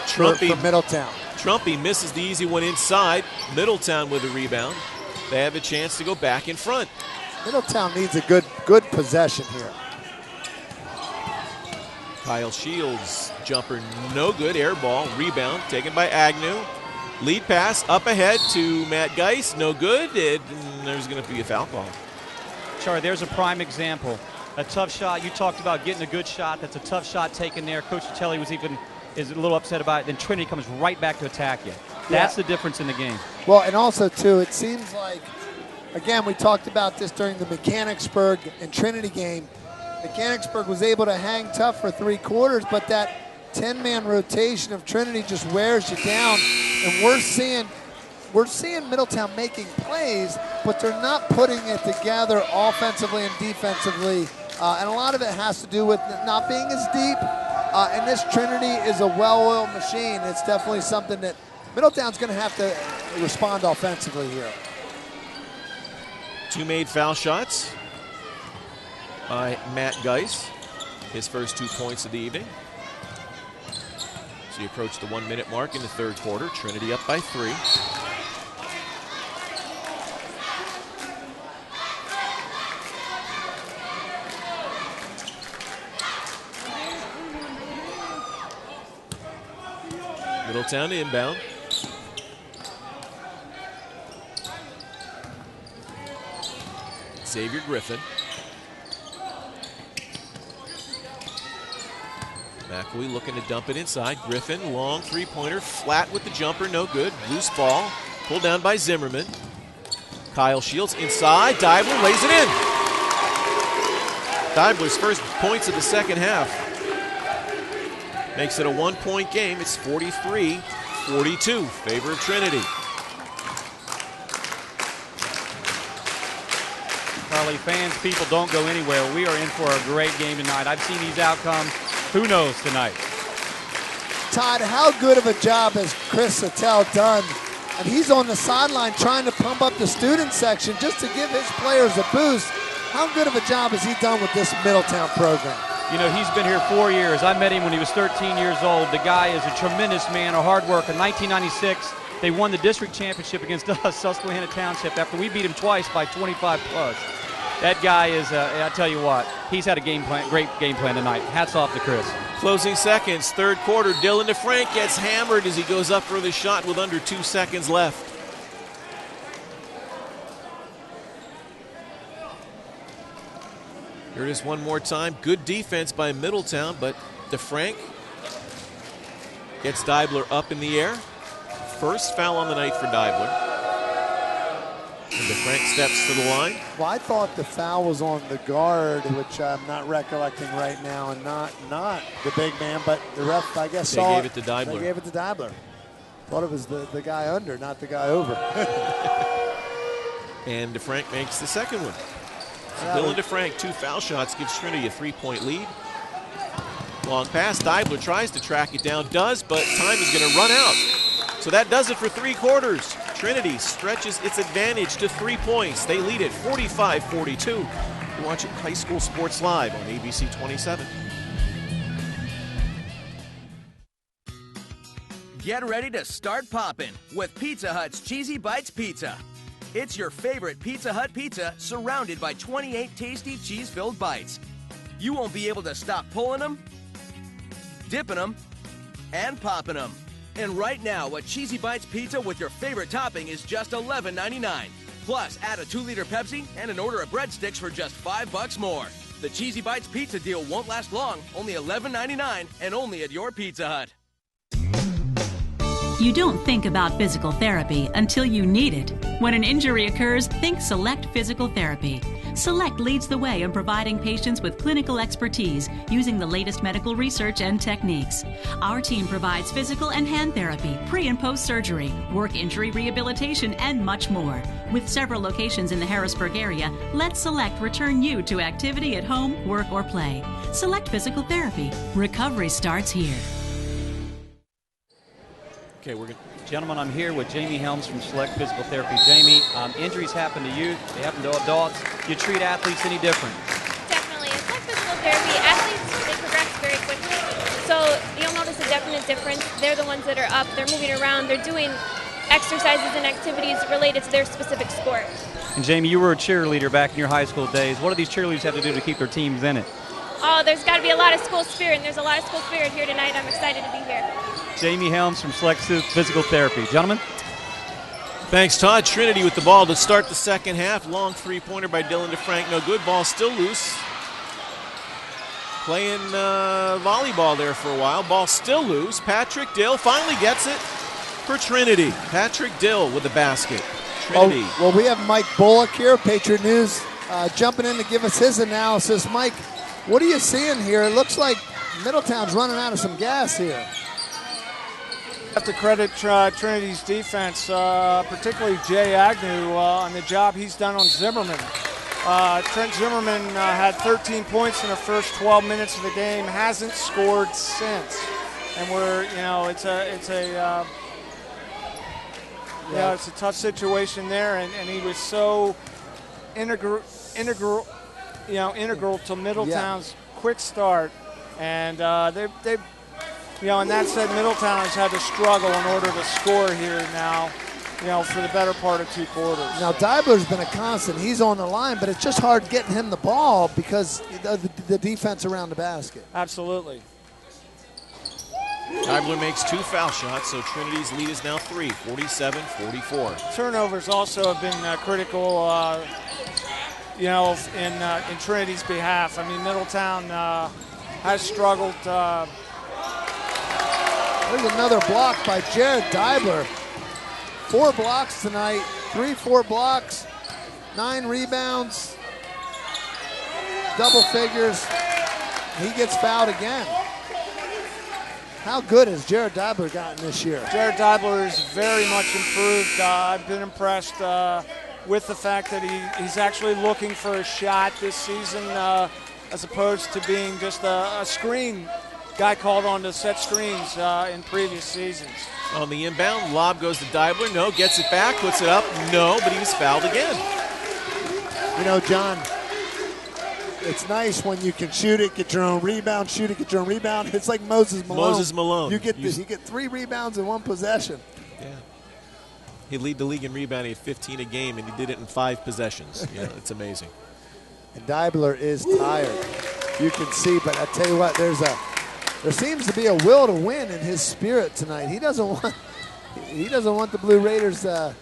for Middletown. Trumpy misses the easy one inside. Middletown with a rebound. They have a chance to go back in front. Middletown needs a good possession here. Kyle Shields jumper no good. Air ball, rebound taken by Agnew. Lead pass up ahead to Matt Geis, no good. And there's going to be a foul call. Charlie, there's a prime example. A tough shot. You talked about getting a good shot. That's a tough shot taken there. Coach Telly is a little upset about it. Then Trinity comes right back to attack you. That's the difference in the game. Well, and also, too, it seems like, again, we talked about this during the Mechanicsburg and Trinity game. Mechanicsburg was able to hang tough for 3 quarters, but that 10-man rotation of Trinity just wears you down. And we're seeing Middletown making plays, but they're not putting it together offensively and defensively. And a lot of it has to do with not being as deep. And this Trinity is a well-oiled machine. It's definitely something that Middletown's going to have to respond offensively here. 2 made foul shots by Matt Geis. His first 2 points of the evening. So you approach the 1-minute mark in the 3rd quarter. Trinity up by 3. Middletown inbound. Xavier Griffin. McElwee looking to dump it inside. Griffin, long 3-pointer, flat with the jumper, no good. Loose ball, pulled down by Zimmerman. Kyle Shields inside, Deibler lays it in. Deibler's first points of the second half. Makes it a 1-point game. It's 43-42, favor of Trinity. Charlie, fans, people, don't go anywhere. We are in for a great game tonight. I've seen these outcomes. Who knows tonight? Todd, how good of a job has Chris Sattel done? And he's on the sideline trying to pump up the student section just to give his players a boost. How good of a job has he done with this Middletown program? You know, he's been here 4 years. I met him when he was 13 years old. The guy is a tremendous man, a hard worker. In 1996, they won the district championship against us, Susquehanna Township, after we beat him twice by 25 plus. That guy is, I tell you what, he's had a great game plan tonight. Hats off to Chris. Closing seconds, third quarter. Dylan DeFrank gets hammered as he goes up for the shot with under 2 seconds left. Here it is one more time. Good defense by Middletown, but DeFrank gets Deibler up in the air. First foul on the night for Deibler. And DeFrank steps to the line. Well, I thought the foul was on the guard, which I'm not recollecting right now, and not the big man, but the ref, I guess, saw it. They gave it to Deibler. They gave it to Deibler. Thought it was the guy under, not the guy over. And DeFrank makes the second one. So Dylan DeFrank, 2 foul shots, gives Trinity a 3-point lead. Long pass, Deibler tries to track it down, does, but time is going to run out. So that does it for 3 quarters. Trinity stretches its advantage to 3 points. They lead it 45-42. You're watching High School Sports Live on ABC 27. Get ready to start popping with Pizza Hut's Cheesy Bites Pizza. It's your favorite Pizza Hut pizza surrounded by 28 tasty cheese-filled bites. You won't be able to stop pulling them, dipping them, and popping them. And right now, a Cheesy Bites pizza with your favorite topping is just $11.99. Plus, add a 2-liter Pepsi and an order of breadsticks for just $5 more. The Cheesy Bites pizza deal won't last long, only $11.99 and only at your Pizza Hut. You don't think about physical therapy until you need it. When an injury occurs, think Select Physical Therapy. Select leads the way in providing patients with clinical expertise using the latest medical research and techniques. Our team provides physical and hand therapy, pre- and post-surgery, work injury rehabilitation, and much more. With several locations in the Harrisburg area, let Select return you to activity at home, work, or play. Select Physical Therapy. Recovery starts here. Okay, we're good. Gentlemen, I'm here with Jamie Helms from Select Physical Therapy. Jamie, injuries happen to youth, they happen to adults. You treat athletes any different? Definitely. In Select Physical Therapy, athletes, they progress very quickly. So you'll notice a definite difference. They're the ones that are up, they're moving around, they're doing exercises and activities related to their specific sport. And Jamie, you were a cheerleader back in your high school days. What do these cheerleaders have to do to keep their teams in it? Oh, there's got to be a lot of school spirit, and there's a lot of school spirit here tonight. I'm excited to be here. Jamie Helms from Select Physical Therapy. Gentlemen. Thanks, Todd. Trinity with the ball to start the second half. Long 3-pointer by Dylan DeFrank. No good. Ball still loose. Playing volleyball there for a while. Ball still loose. Patrick Dill finally gets it for Trinity. Patrick Dill with the basket. Trinity. Oh, well, we have Mike Bullock here, Patriot News, jumping in to give us his analysis. Mike, what are you seeing here? It looks like Middletown's running out of some gas here. I have to credit Trinity's defense, particularly Jay Agnew, on the job he's done on Zimmerman. Trent Zimmerman had 13 points in the first 12 minutes of the game, hasn't scored since. And it's a tough situation there, and he was so integral to Middletown's quick start, and they and that said, Middletown has had to struggle in order to score here now, for the better part of 2 quarters. Now, Deibler's been a constant. He's on the line, but it's just hard getting him the ball because of the defense around the basket. Absolutely. Deibler makes 2 foul shots, so Trinity's lead is now 3, 47-44. Turnovers also have been critical, in Trinity's behalf. I mean, Middletown has struggled. There's another block by Jared Deibler. 4 blocks tonight, 4 blocks, 9 rebounds, double figures. He gets fouled again. How good has Jared Deibler gotten this year? Jared Deibler is very much improved. I've been impressed with the fact that he's actually looking for a shot this season as opposed to being just a screen guy called on to set screens in previous seasons. On the inbound, lob goes to Deibler. No, gets it back, puts it up. No, but he was fouled again. You know, John, it's nice when you can shoot it, get your own rebound, shoot it, get your own rebound. It's like Moses Malone. Moses Malone. You get 3 rebounds in 1 possession. Yeah. He'd lead the league in rebounding at 15 a game, and he did it in 5 possessions. Yeah, it's amazing. And Deibler is tired. You can see, but I tell you what, there seems to be a will to win in his spirit tonight. He doesn't want the Blue Raiders to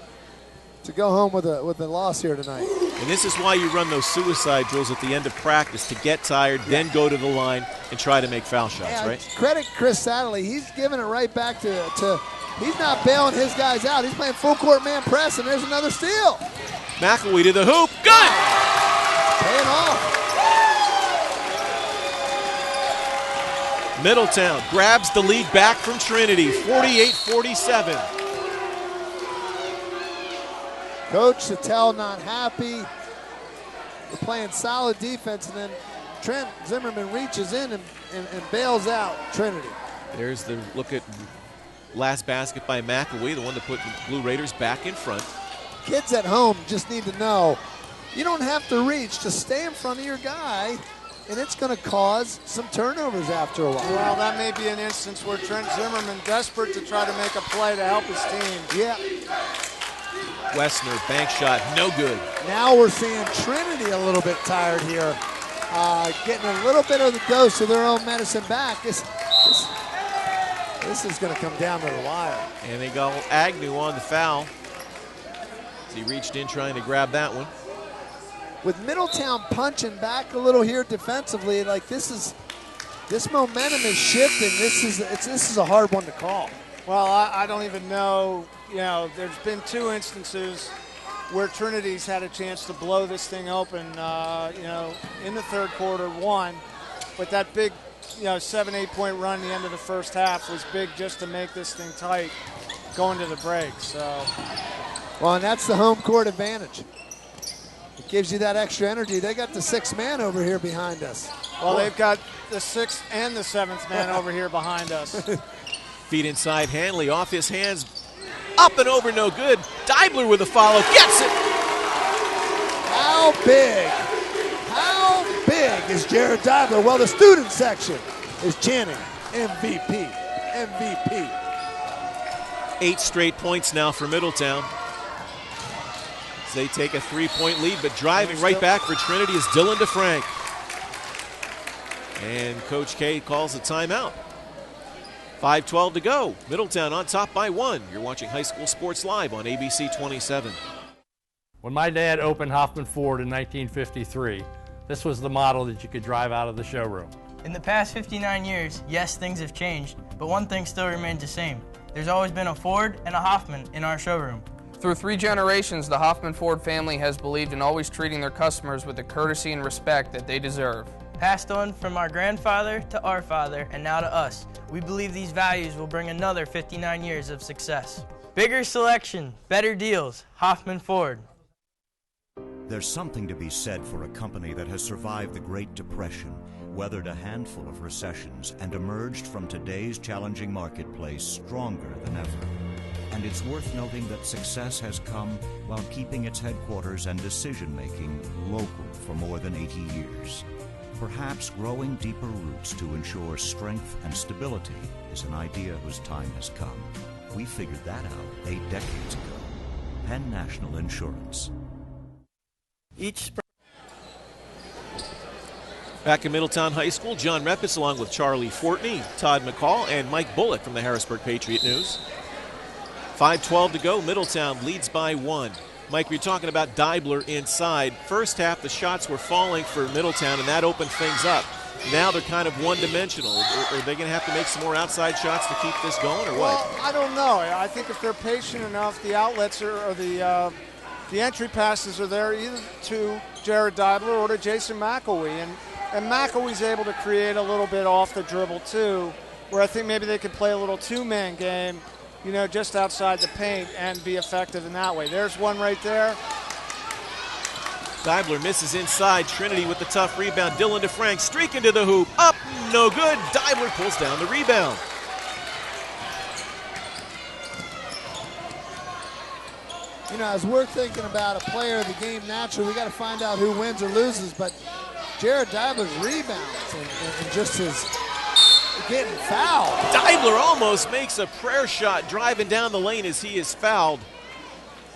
go home with a loss here tonight. And this is why you run those suicide drills at the end of practice, to get tired, then go to the line and try to make foul shots, right? Credit Chris Satterley. He's giving it right back to he's not bailing his guys out. He's playing full court man press, and there's another steal. McElwee to the hoop. Good! Paying off. Middletown grabs the lead back from Trinity, 48-47. Coach Sattel not happy. We're playing solid defense, and then Trent Zimmerman reaches in and bails out Trinity. There's the look at last basket by McElwee, the one to put the Blue Raiders back in front. Kids at home just need to know you don't have to reach. Just stay in front of your guy, and it's going to cause some turnovers after a while. Well, that may be an instance where Trent Zimmerman, desperate to try to make a play to help his team. Yeah. Wessner, bank shot, no good. Now we're seeing Trinity a little bit tired here, getting a little bit of the dose of their own medicine back. This is going to come down to the wire. And they got Agnew on the foul. He reached in trying to grab that one. With Middletown punching back a little here defensively, like this momentum is shifting. This is a hard one to call. Well, I don't even know. You know, there's been 2 instances where Trinity's had a chance to blow this thing open. In the third quarter, 1, but that big, 7-8 point run at the end of the first half was big just to make this thing tight going to the break. So, well, and that's the home court advantage. It gives you that extra energy. They got the 6th man over here behind us. Well, they've got the 6th and the 7th man over here behind us. Feet inside, Hanley off his hands, up and over, no good. Deibler with a follow, gets it. How big is Jared Deibler? Well, the student section is chanting MVP, MVP. 8 straight points now for Middletown. As they take a 3-point lead, but driving right back for Trinity is Dylan DeFrank. And Coach K calls a timeout. 5:12 to go. Middletown on top by 1. You're watching High School Sports Live on ABC 27. When my dad opened Hoffman Ford in 1953, this was the model that you could drive out of the showroom. In the past 59 years, yes, things have changed, but one thing still remains the same. There's always been a Ford and a Hoffman in our showroom. Through 3 generations, the Hoffman Ford family has believed in always treating their customers with the courtesy and respect that they deserve. Passed on from our grandfather to our father and now to us, we believe these values will bring another 59 years of success. Bigger selection, better deals, Hoffman Ford. There's something to be said for a company that has survived the Great Depression, weathered a handful of recessions, and emerged from today's challenging marketplace stronger than ever. And it's worth noting that success has come while keeping its headquarters and decision-making local for more than 80 years. Perhaps growing deeper roots to ensure strength and stability is an idea whose time has come. We figured that out 8 decades ago. Penn National Insurance. Back in Middletown High School, John Reppes along with Charlie Fortney, Todd McCall, and Mike Bullock from the Harrisburg Patriot News. 5:12 to go. Middletown leads by 1. Mike, you're talking about Deibler inside. First half, the shots were falling for Middletown, and that opened things up. Now they're kind of one-dimensional. Are they going to have to make some more outside shots to keep this going, or what? Well, I don't know. I think if they're patient enough, the outlets or the entry passes are there either to Jared Deibler or to Jason McElwee. And McElwee's able to create a little bit off the dribble, too. where I think maybe they could play a little two-man game, you know, just outside the paint and be effective in that way. There's one right there. Deibler misses inside. Trinity with the tough rebound. Dylan DeFrank streaking to the hoop. Up, no good. Deibler pulls down the rebound. You know, as we're thinking about a player of the game, naturally, we got to find out who wins or loses. But Jared Deibler's rebounds and just his getting fouled. Deibler almost makes a prayer shot driving down the lane as he is fouled.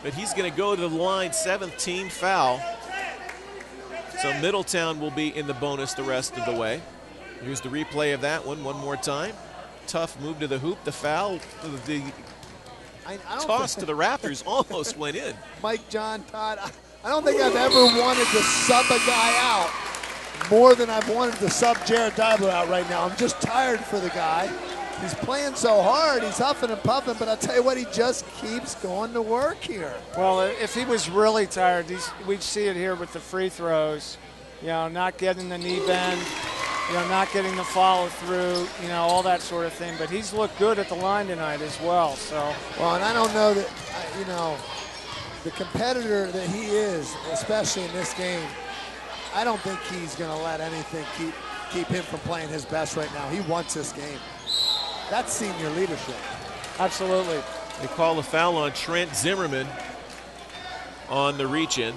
But he's going to go to the line, 7th team foul. So Middletown will be in the bonus the rest of the way. Here's the replay of that one more time. Tough move to the hoop. The foul, the toss to the rafters almost went in. Mike, John, Todd, I don't think I've ever wanted to sub a guy out more than I've wanted to sub Jared Deibler out right now. I'm just tired for the guy. He's playing so hard. He's huffing and puffing, but I'll tell you what, he just keeps going to work here. Well, if he was really tired, we'd see it here with the free throws. You know, not getting the knee bend, you know, not getting the follow through, you know, all that sort of thing. But he's looked good at the line tonight as well. So. Well, and I don't know that, you know, the competitor that he is, especially in this game, I don't think he's going to let anything keep him from playing his best right now. He wants this game. That's senior leadership. Absolutely. They call a foul on Trent Zimmerman on the reach-in.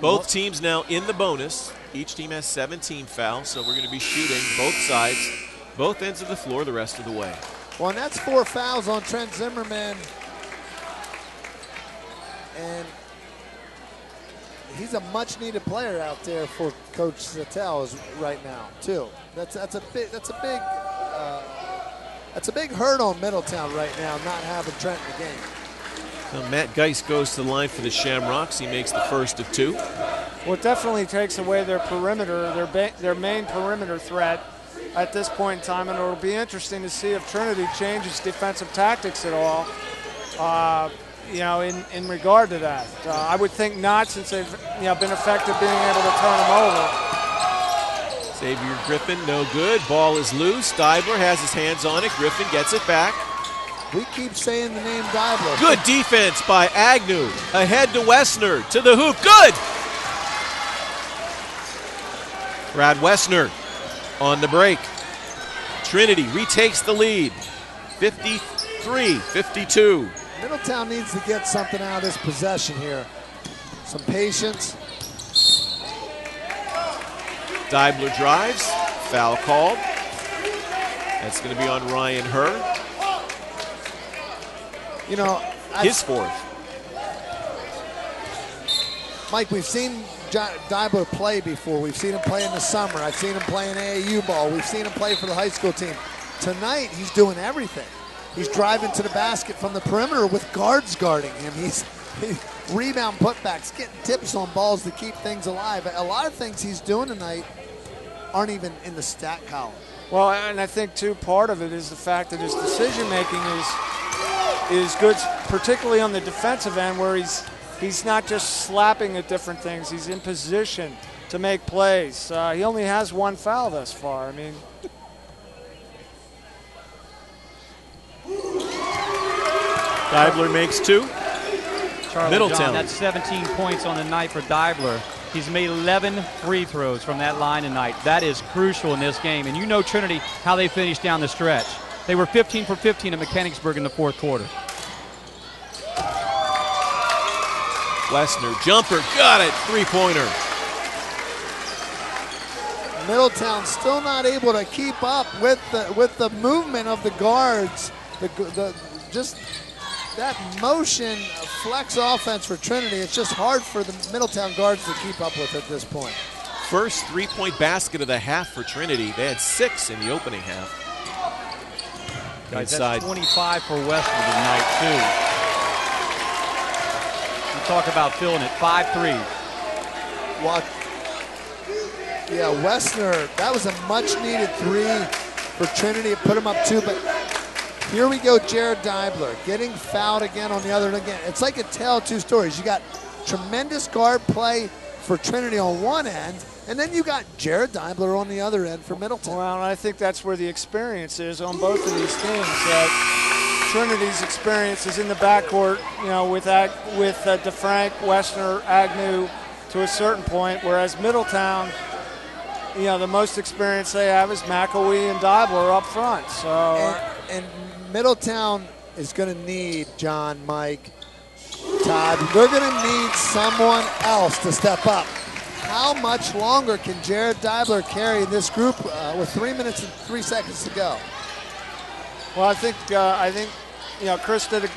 Both teams now in the bonus. Each team has 17 fouls, so we're going to be shooting both sides, both ends of the floor the rest of the way. Well, and that's 4 fouls on Trent Zimmerman. And he's a much-needed player out there for Coach Sattel right now, too. That's a big hurt on Middletown right now, not having Trent in the game. Now Matt Geis goes to the line for the Shamrocks. He makes the first of 2. Well, it definitely takes away their perimeter, their main perimeter threat at this point in time, and it'll be interesting to see if Trinity changes defensive tactics at all. You know, in regard to that, I would think not, since they've been effective being able to turn them over. Xavier Griffin, no good. Ball is loose. Deibler has his hands on it. Griffin gets it back. We keep saying the name Deibler. Good defense by Agnew. Ahead to Wessner. To the hoop. Good! Brad Wessner on the break. Trinity retakes the lead. 53-52. Middletown needs to get something out of this possession here. Some patience. Deibler drives, foul called. That's going to be on Ryan Herr. You know, his 4th. Mike, we've seen Deibler play before. We've seen him play in the summer. I've seen him play in AAU ball. We've seen him play for the high school team. Tonight, he's doing everything. He's driving to the basket from the perimeter with guards guarding him. He's rebound putbacks, getting tips on balls to keep things alive. A lot of things he's doing tonight aren't even in the stat column. Well, and I think, too, part of it is the fact that his decision-making is good, particularly on the defensive end, where he's not just slapping at different things. He's in position to make plays. He only has 1 foul thus far. I mean, Deibler makes 2. Charlie Middletown. John, that's 17 points on the night for Deibler. He's made 11 free throws from that line tonight. That is crucial in this game. And you know Trinity, how they finished down the stretch. They were 15 for 15 at Mechanicsburg in the 4th quarter. Wessner, jumper, got it, 3-pointer. Middletown still not able to keep up with the movement of the guards. Just that motion flex offense for Trinity. It's just hard for the Middletown guards to keep up with at this point. First 3-point basket of the half for Trinity. They had 6 in the opening half. Guys, that's 25 for Western tonight, too. You talk about filling it, 5 threes. Yeah, Wessner, that was a much-needed 3 for Trinity. It put him up 2, but here we go, Jared Deibler getting fouled again on the other end again. It's like a tale of 2 stories. You got tremendous guard play for Trinity on one end, and then you got Jared Deibler on the other end for Middletown. Well, and I think that's where the experience is on both of these teams. Trinity's experience is in the backcourt, with DeFrank, Wessner, Agnew to a certain point, whereas Middletown, the most experience they have is McElwee and Deibler up front. So, and Middletown is going to need, John, Mike, Todd, they're going to need someone else to step up. How much longer can Jared Deibler carry this group with 3 minutes and 3 seconds to go? Well, I think Chris did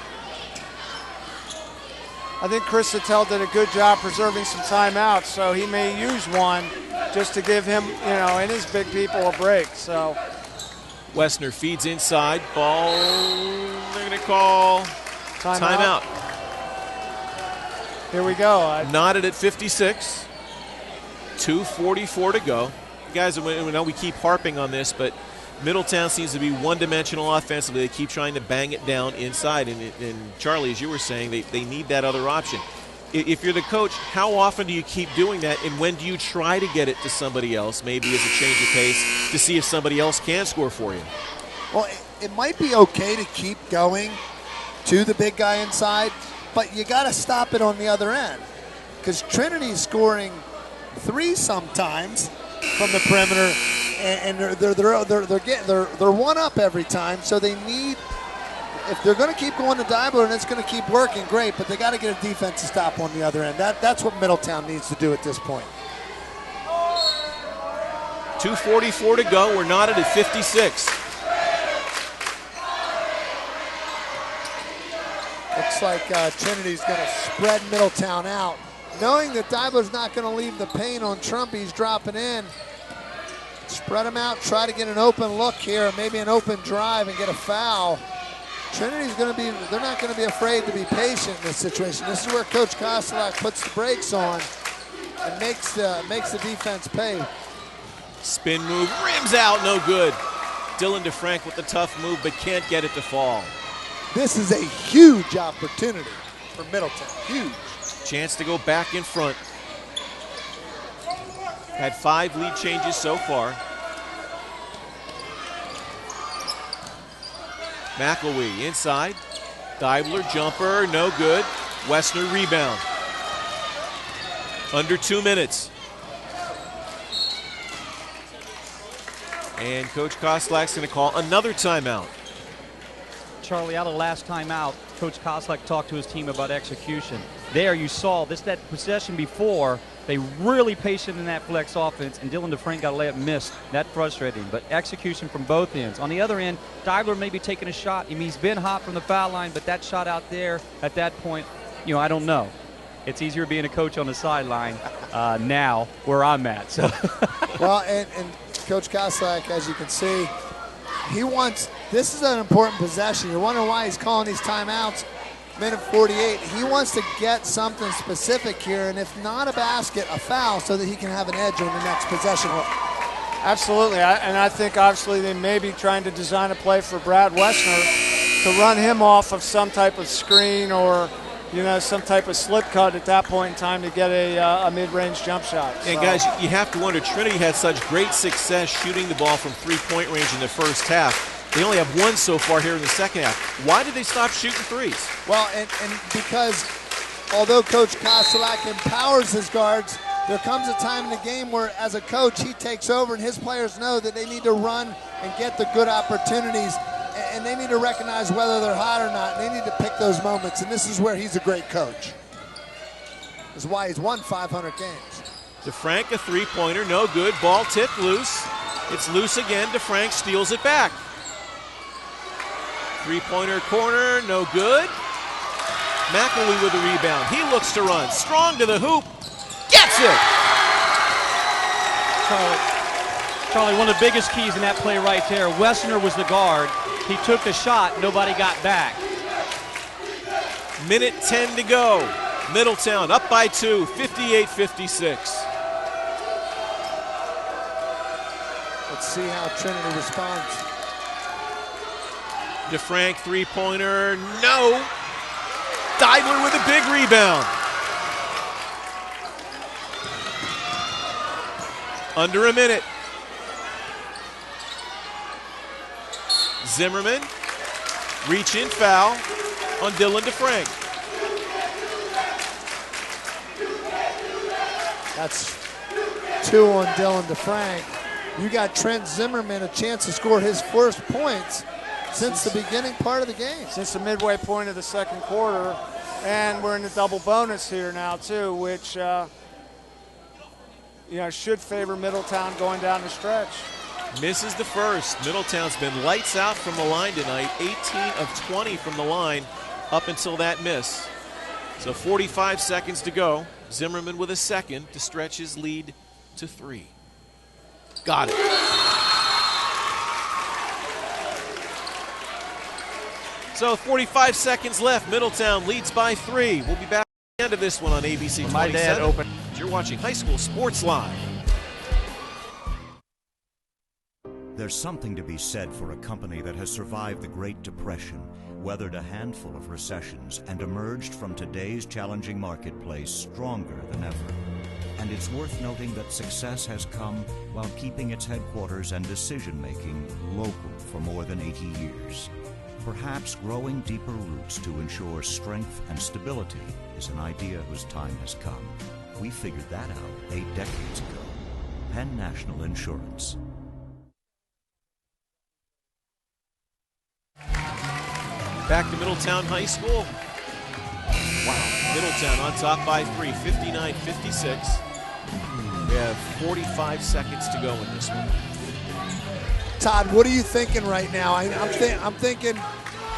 Chris Sattel did a good job preserving some timeouts, so he may use one just to give him, and his big people a break. So Wessner feeds inside. Ball, they're going to call timeout. Here we go. Knotted at 56. 2:44 to go. Guys, I know we keep harping on this, but Middletown seems to be one-dimensional offensively. They keep trying to bang it down inside. And Charlie, as you were saying, they need that other option. If you're the coach, how often do you keep doing that, and when do you try to get it to somebody else, maybe as a change of pace, to see if somebody else can score for you? Well, it might be okay to keep going to the big guy inside, but you got to stop it on the other end, because Trinity's scoring three sometimes from the perimeter, and they're one up every time. So they need, if they're going to keep going to Deibler and it's going to keep working, great. But they got to get a defensive stop on the other end. That's what Middletown needs to do at this point. 2:44 to go. We're knotted at 56. Looks like Trinity's going to spread Middletown out. Knowing that Deibler's not going to leave the paint on Trump, he's dropping in. Spread him out, try to get an open look here, maybe an open drive and get a foul. Trinity's going to be, they're not going to be afraid to be patient in this situation. This is where Coach Kostelak puts the brakes on and makes the defense pay. Spin move, rims out, no good. Dylan DeFrank with the tough move, but can't get it to fall. This is a huge opportunity for Middletown, huge. Chance to go back in front. Had 5 lead changes so far. McElwee inside. Deibler jumper, no good. Wessner rebound. Under 2 minutes. And Coach Kostelak's going to call another timeout. Charlie, out of the last timeout, Coach Kostelak talked to his team about execution. There you saw that possession before, they really patient in that flex offense, and Dylan DeFrank got a layup missed. That frustrating, but execution from both ends. On the other end, Deibler may be taking a shot. I mean, he's been hot from the foul line, but that shot out there at that point, I don't know. It's easier being a coach on the sideline now where I'm at. So. Well, and Coach Kostelak, as you can see, this is an important possession. You're wondering why he's calling these timeouts. Minute 48. He wants to get something specific here, and if not a basket, a foul, so that he can have an edge on the next possession. Absolutely, and I think obviously they may be trying to design a play for Brad Wessner to run him off of some type of screen or some type of slip cut at that point in time to get a mid-range jump shot. And guys, you have to wonder, Trinity had such great success shooting the ball from three-point range in the first half. They only have one so far here in the second half. Why did they stop shooting threes? Well, and because although Coach Kostelak empowers his guards, there comes a time in the game where, as a coach, he takes over and his players know that they need to run and get the good opportunities, and they need to recognize whether they're hot or not, and they need to pick those moments, and this is where he's a great coach. This is why he's won 500 games. DeFrank, a three-pointer, no good. Ball tipped loose. It's loose again. DeFrank steals it back. Three-pointer corner, no good. McElwee with the rebound. He looks to run. Strong to the hoop. Gets it! Charlie, one of the biggest keys in that play right there, Wessner was the guard. He took the shot. Nobody got back. Minute 10 to go. Middletown up by 2, 58-56. Let's see how Trinity responds. DeFrank three-pointer, no. Deibler with a big rebound. Under a minute. Zimmerman, reach in foul on Dylan DeFrank. That's 2 on Dylan DeFrank. You got Trent Zimmerman a chance to score his first points since the beginning part of the game. Since the midway point of the second quarter. And we're in the double bonus here now, too, which should favor Middletown going down the stretch. Misses the first. Middletown's been lights out from the line tonight. 18 of 20 from the line up until that miss. So 45 seconds to go. Zimmerman with a second to stretch his lead to 3. Got it. So 45 seconds left. Middletown leads by 3. We'll be back at the end of this one on ABC 27. My dad opened. You're watching High School Sports Live. There's something to be said for a company that has survived the Great Depression, weathered a handful of recessions, and emerged from today's challenging marketplace stronger than ever. And it's worth noting that success has come while keeping its headquarters and decision-making local for more than 80 years. Perhaps growing deeper roots to ensure strength and stability is an idea whose time has come. We figured that out 8 decades ago. Penn National Insurance. Back to Middletown High School. Wow, Middletown on top by 3, 59-56. We have 45 seconds to go in this one. Todd, what are you thinking right now? I'm thinking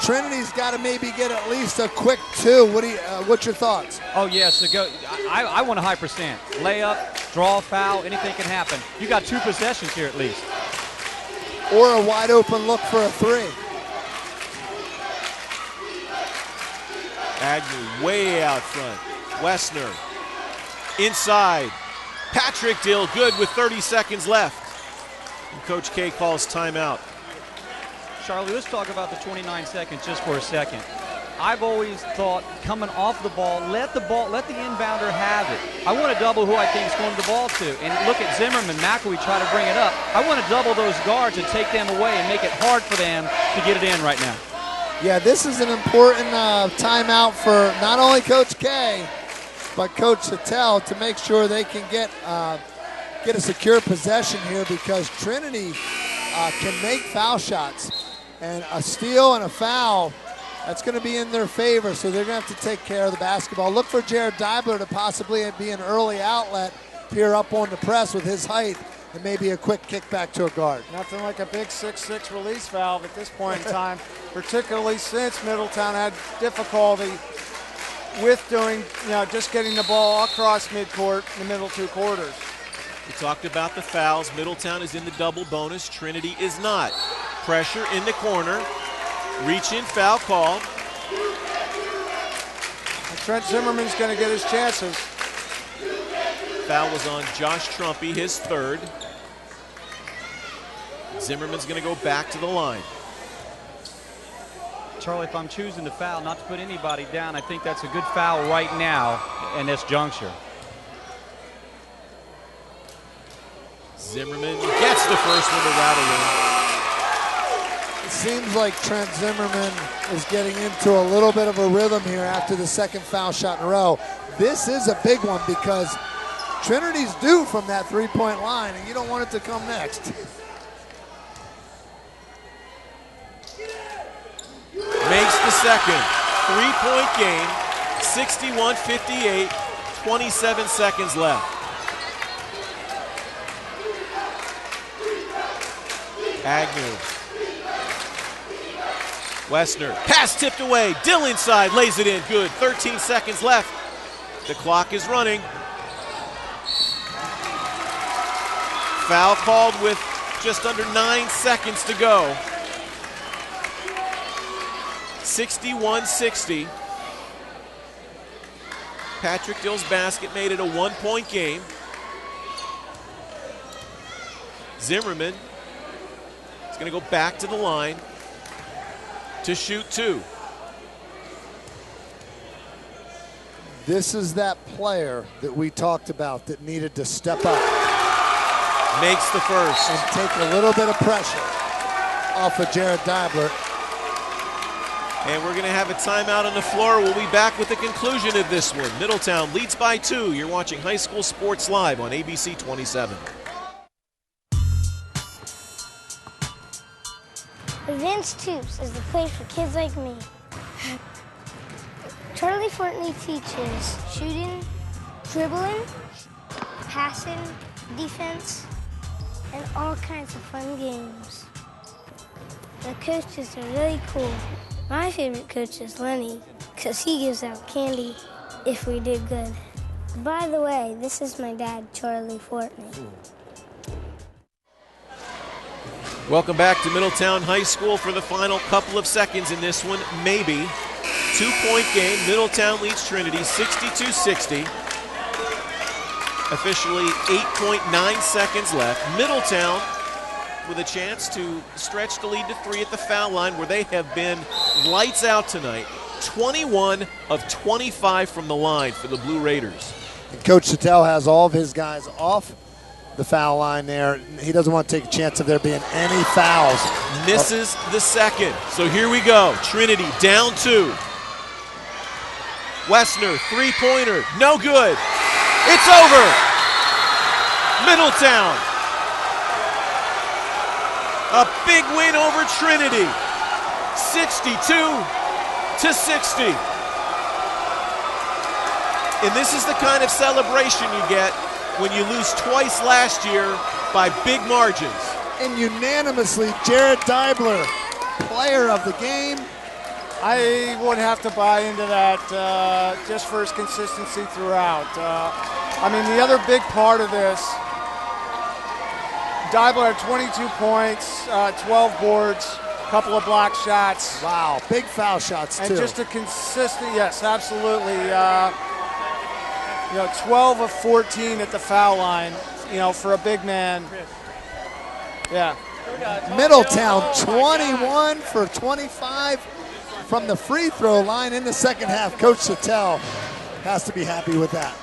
Trinity's got to maybe get at least a quick 2. What's your thoughts? Oh, yes. I want a high percent. Layup, draw, foul, anything can happen. You got 2 possessions here at least. Or a wide open look for a 3. Agnew way out front. Wessner inside. Patrick Dill good with 30 seconds left. And Coach K calls timeout. Charlie, let's talk about the 29 seconds just for a second. I've always thought coming off the ball, let the inbounder have it. I want to double who I think is going to the ball to. And look at Zimmerman, McElwee try to bring it up. I want to double those guards and take them away and make it hard for them to get it in right now. Yeah, this is an important timeout for not only Coach K, but Coach Sattel to make sure they can get a secure possession here, because Trinity can make foul shots. And a steal and a foul, that's going to be in their favor, so they're going to have to take care of the basketball. Look for Jared Deibler to possibly be an early outlet, peer up on the press with his height, and maybe a quick kick back to a guard. Nothing like a big 6'6" release valve at this point in time, particularly since Middletown had difficulty with doing, just getting the ball across midcourt in the middle 2 quarters. We talked about the fouls. Middletown is in the double bonus. Trinity is not. Pressure in the corner. Reach in foul call. And Trent Zimmerman's going to get his chances. Foul was on Josh Trumpy, his 3rd. Zimmerman's going to go back to the line. Charlie, if I'm choosing to foul, not to put anybody down, I think that's a good foul right now in this juncture. Zimmerman gets the first one to rattle in. It seems like Trent Zimmerman is getting into a little bit of a rhythm here after the second foul shot in a row. This is a big one because Trinity's due from that 3-point line, and you don't want it to come next. Makes the second. 3-point game, 61-58, 27 seconds left. Agnew. Wessner, pass tipped away, Dill inside, lays it in, good. 13 seconds left. The clock is running. Foul called with just under 9 seconds to go. 61-60. Patrick Dill's basket made it a 1-point game. Zimmerman is going to go back to the line to shoot 2. This is that player that we talked about that needed to step up. makes the first. And take a little bit of pressure off of Jared Deibler. And we're going to have a timeout on the floor. We'll be back with the conclusion of this one. Middletown leads by 2. You're watching High School Sports Live on ABC 27. Advanced Hoops is the place for kids like me. Charlie Fortney teaches shooting, dribbling, passing, defense, and all kinds of fun games. The coaches are really cool. My favorite coach is Lenny, because he gives out candy if we do good. By the way, this is my dad, Charlie Fortney. Welcome back to Middletown High School for the final couple of seconds in this one. Maybe. 2-point game. Middletown leads Trinity 62-60. Officially 8.9 seconds left. Middletown with a chance to stretch the lead to 3 at the foul line, where they have been lights out tonight. 21 of 25 from the line for the Blue Raiders. And Coach Chattel has all of his guys off the foul line there. He doesn't want to take a chance of there being any fouls. Misses the second. So here we go. Trinity down 2. Wessner, three-pointer, no good. It's over. Middletown. A big win over Trinity, 62-60. And this is the kind of celebration you get when you lose twice last year by big margins. And unanimously, Jared Deibler, player of the game. I would have to buy into that just for his consistency throughout. I mean, the other big part of this, Deibler had 22 points, 12 boards, a couple of block shots. Wow, big foul shots, and too. And just a consistent, yes, absolutely. 12 of 14 at the foul line, for a big man. Yeah. Middletown, 21 for 25 from the free throw line in the second half. Coach Chattel has to be happy with that.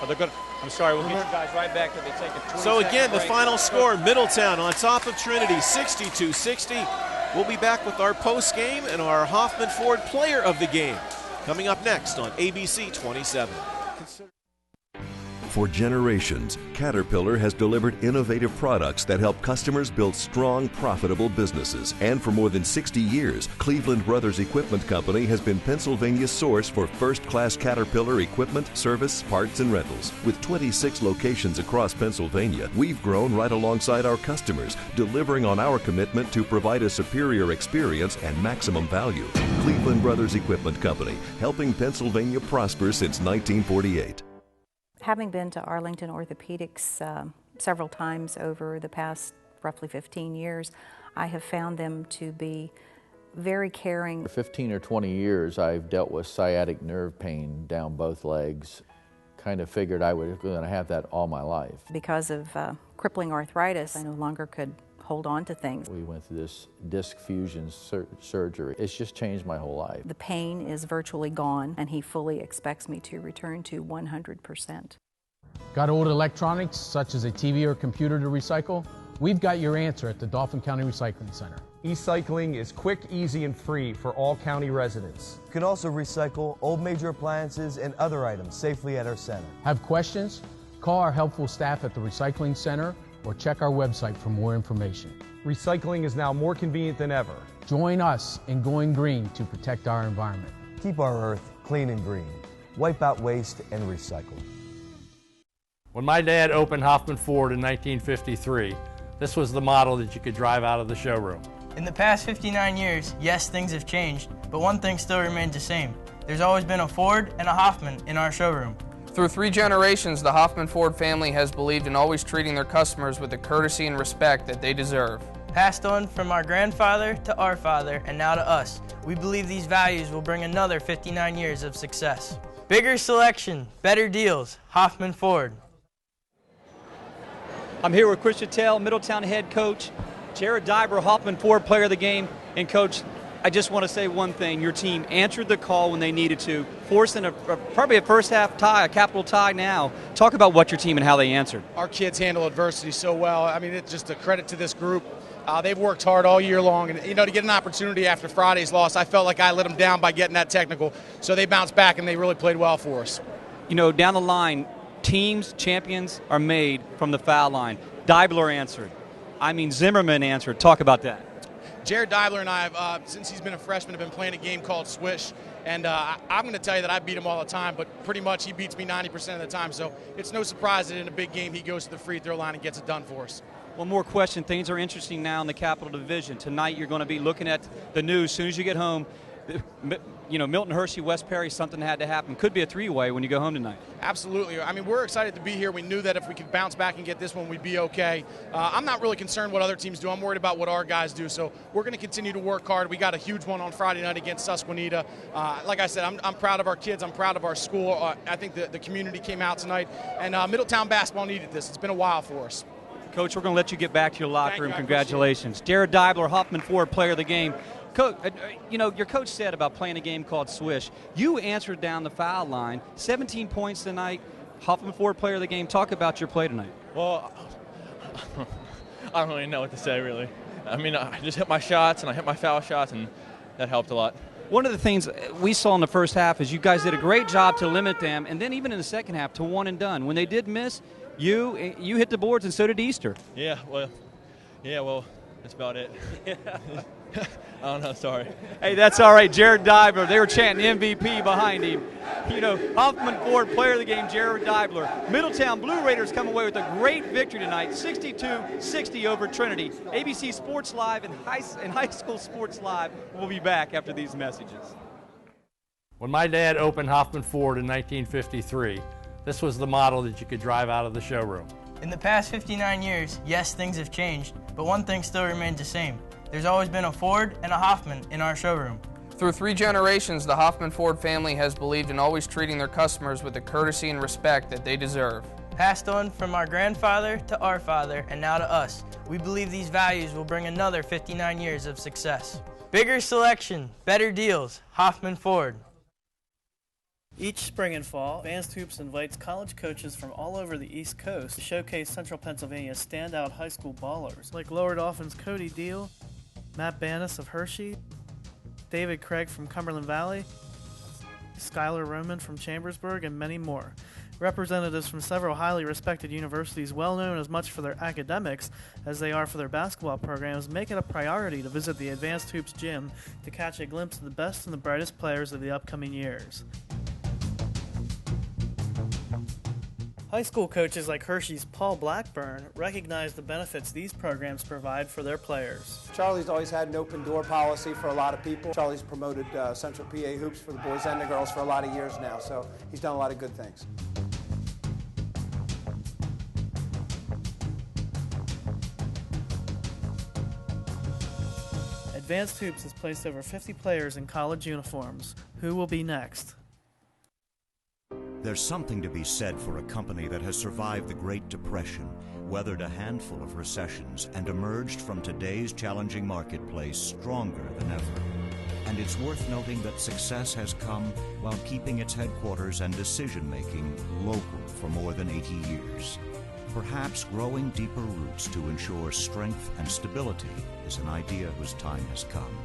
Oh, they're good. I'm sorry, we'll get you guys right back to they take a 20 So again, the break. final score, Middletown on top of Trinity, 62-60. We'll be back with our post game and our Hoffman Ford player of the game coming up next on ABC 27. For generations, Caterpillar has delivered innovative products that help customers build strong, profitable businesses. And for more than 60 years, Cleveland Brothers Equipment Company has been Pennsylvania's source for first-class Caterpillar equipment, service, parts, and rentals. With 26 locations across Pennsylvania, we've grown right alongside our customers, delivering on our commitment to provide a superior experience and maximum value. Cleveland Brothers Equipment Company, helping Pennsylvania prosper since 1948. Having been to Arlington Orthopedics several times over the past roughly 15 years, I have found them to be very caring. For 15 or 20 years, I've dealt with sciatic nerve pain down both legs. Kind of figured I was going to have that all my life. Because of crippling arthritis, I no longer could hold on to things. We went through this disc fusion surgery. It's just changed my whole life. The pain is virtually gone, and he fully expects me to return to 100%. Got old electronics, such as a TV or computer to recycle? We've got your answer at the Dauphin County Recycling Center. E-cycling is quick, easy, and free for all county residents. You can also recycle old major appliances and other items safely at our center. Have questions? Call our helpful staff at the Recycling Center or check our website for more information. Recycling is now more convenient than ever. Join us in going green to protect our environment. Keep our earth clean and green. Wipe out waste and recycle. When my dad opened Hoffman Ford in 1953, this was the model that you could drive out of the showroom. In the past 59 years, yes, things have changed, but one thing still remains the same. There's always been a Ford and a Hoffman in our showroom. Through 3 generations, the Hoffman Ford family has believed in always treating their customers with the courtesy and respect that they deserve. Passed on from our grandfather to our father and now to us, we believe these values will bring another 59 years of success. Bigger selection, better deals, Hoffman Ford. I'm here with Chris Chattel, Middletown head coach, Jared Deibler, Hoffman Ford player of the game, and Coach, I just want to say one thing. Your team answered the call when they needed to, forcing probably a first-half tie, a capital tie now. Talk about what your team and how they answered. Our kids handle adversity so well. I mean, it's just a credit to this group. They've worked hard all year long, and to get an opportunity after Friday's loss, I felt like I let them down by getting that technical. So they bounced back, and they really played well for us. Down the line, teams, champions are made from the foul line. Deibler answered. Zimmerman answered. Talk about that. Jared Deibler and I, since he's been a freshman, have been playing a game called Swish. And I'm going to tell you that I beat him all the time, but pretty much he beats me 90% of the time. So it's no surprise that in a big game he goes to the free throw line and gets it done for us. One more question. Things are interesting now in the Capital Division. Tonight you're going to be looking at the news. As soon as you get home, Milton, Hershey, West Perry, something had to happen. Could be a three-way when you go home tonight. Absolutely. We're excited to be here. We knew that if we could bounce back and get this one, we'd be okay. I'm not really concerned what other teams do. I'm worried about what our guys do. So we're going to continue to work hard. We got a huge one on Friday night against Susquehanna. Like I said, I'm proud of our kids. I'm proud of our school. I think the community came out tonight. And Middletown basketball needed this. It's been a while for us. Coach, we're going to let you get back to your locker room. Congratulations. Jared Deibler, Hoffman Ford, player of the game. Coach, your coach said about playing a game called Swish. You answered down the foul line. 17 points tonight. Hoffman Ford, player of the game. Talk about your play tonight. Well, I don't really know what to say, really. I just hit my shots, and I hit my foul shots, and that helped a lot. One of the things we saw in the first half is you guys did a great job to limit them, and then even in the second half to one and done. When they did miss, you hit the boards, and so did Easter. Yeah, well, that's about it. I don't know, sorry. Hey, that's all right. Jared Deibler, they were chanting MVP behind him. Hoffman Ford, player of the game, Jared Deibler. Middletown Blue Raiders come away with a great victory tonight, 62-60 over Trinity. ABC Sports Live and High School Sports Live will be back after these messages. When my dad opened Hoffman Ford in 1953, this was the model that you could drive out of the showroom. In the past 59 years, yes, things have changed, but one thing still remains the same. There's always been a Ford and a Hoffman in our showroom. Through 3 generations, the Hoffman Ford family has believed in always treating their customers with the courtesy and respect that they deserve. Passed on from our grandfather to our father and now to us, we believe these values will bring another 59 years of success. Bigger selection, better deals, Hoffman Ford. Each spring and fall, Advanced Hoops invites college coaches from all over the East Coast to showcase Central Pennsylvania's standout high school ballers, like Lower Dauphin's Cody Deal, Matt Banis of Hershey, David Craig from Cumberland Valley, Skylar Roman from Chambersburg, and many more. Representatives from several highly respected universities, well known as much for their academics as they are for their basketball programs, make it a priority to visit the Advanced Hoops gym to catch a glimpse of the best and the brightest players of the upcoming years. High school coaches like Hershey's Paul Blackburn recognize the benefits these programs provide for their players. Charlie's always had an open door policy for a lot of people. Charlie's promoted Central PA hoops for the boys and the girls for a lot of years now, so he's done a lot of good things. Advanced Hoops has placed over 50 players in college uniforms. Who will be next? There's something to be said for a company that has survived the Great Depression, weathered a handful of recessions, and emerged from today's challenging marketplace stronger than ever. And it's worth noting that success has come while keeping its headquarters and decision-making local for more than 80 years. Perhaps growing deeper roots to ensure strength and stability is an idea whose time has come.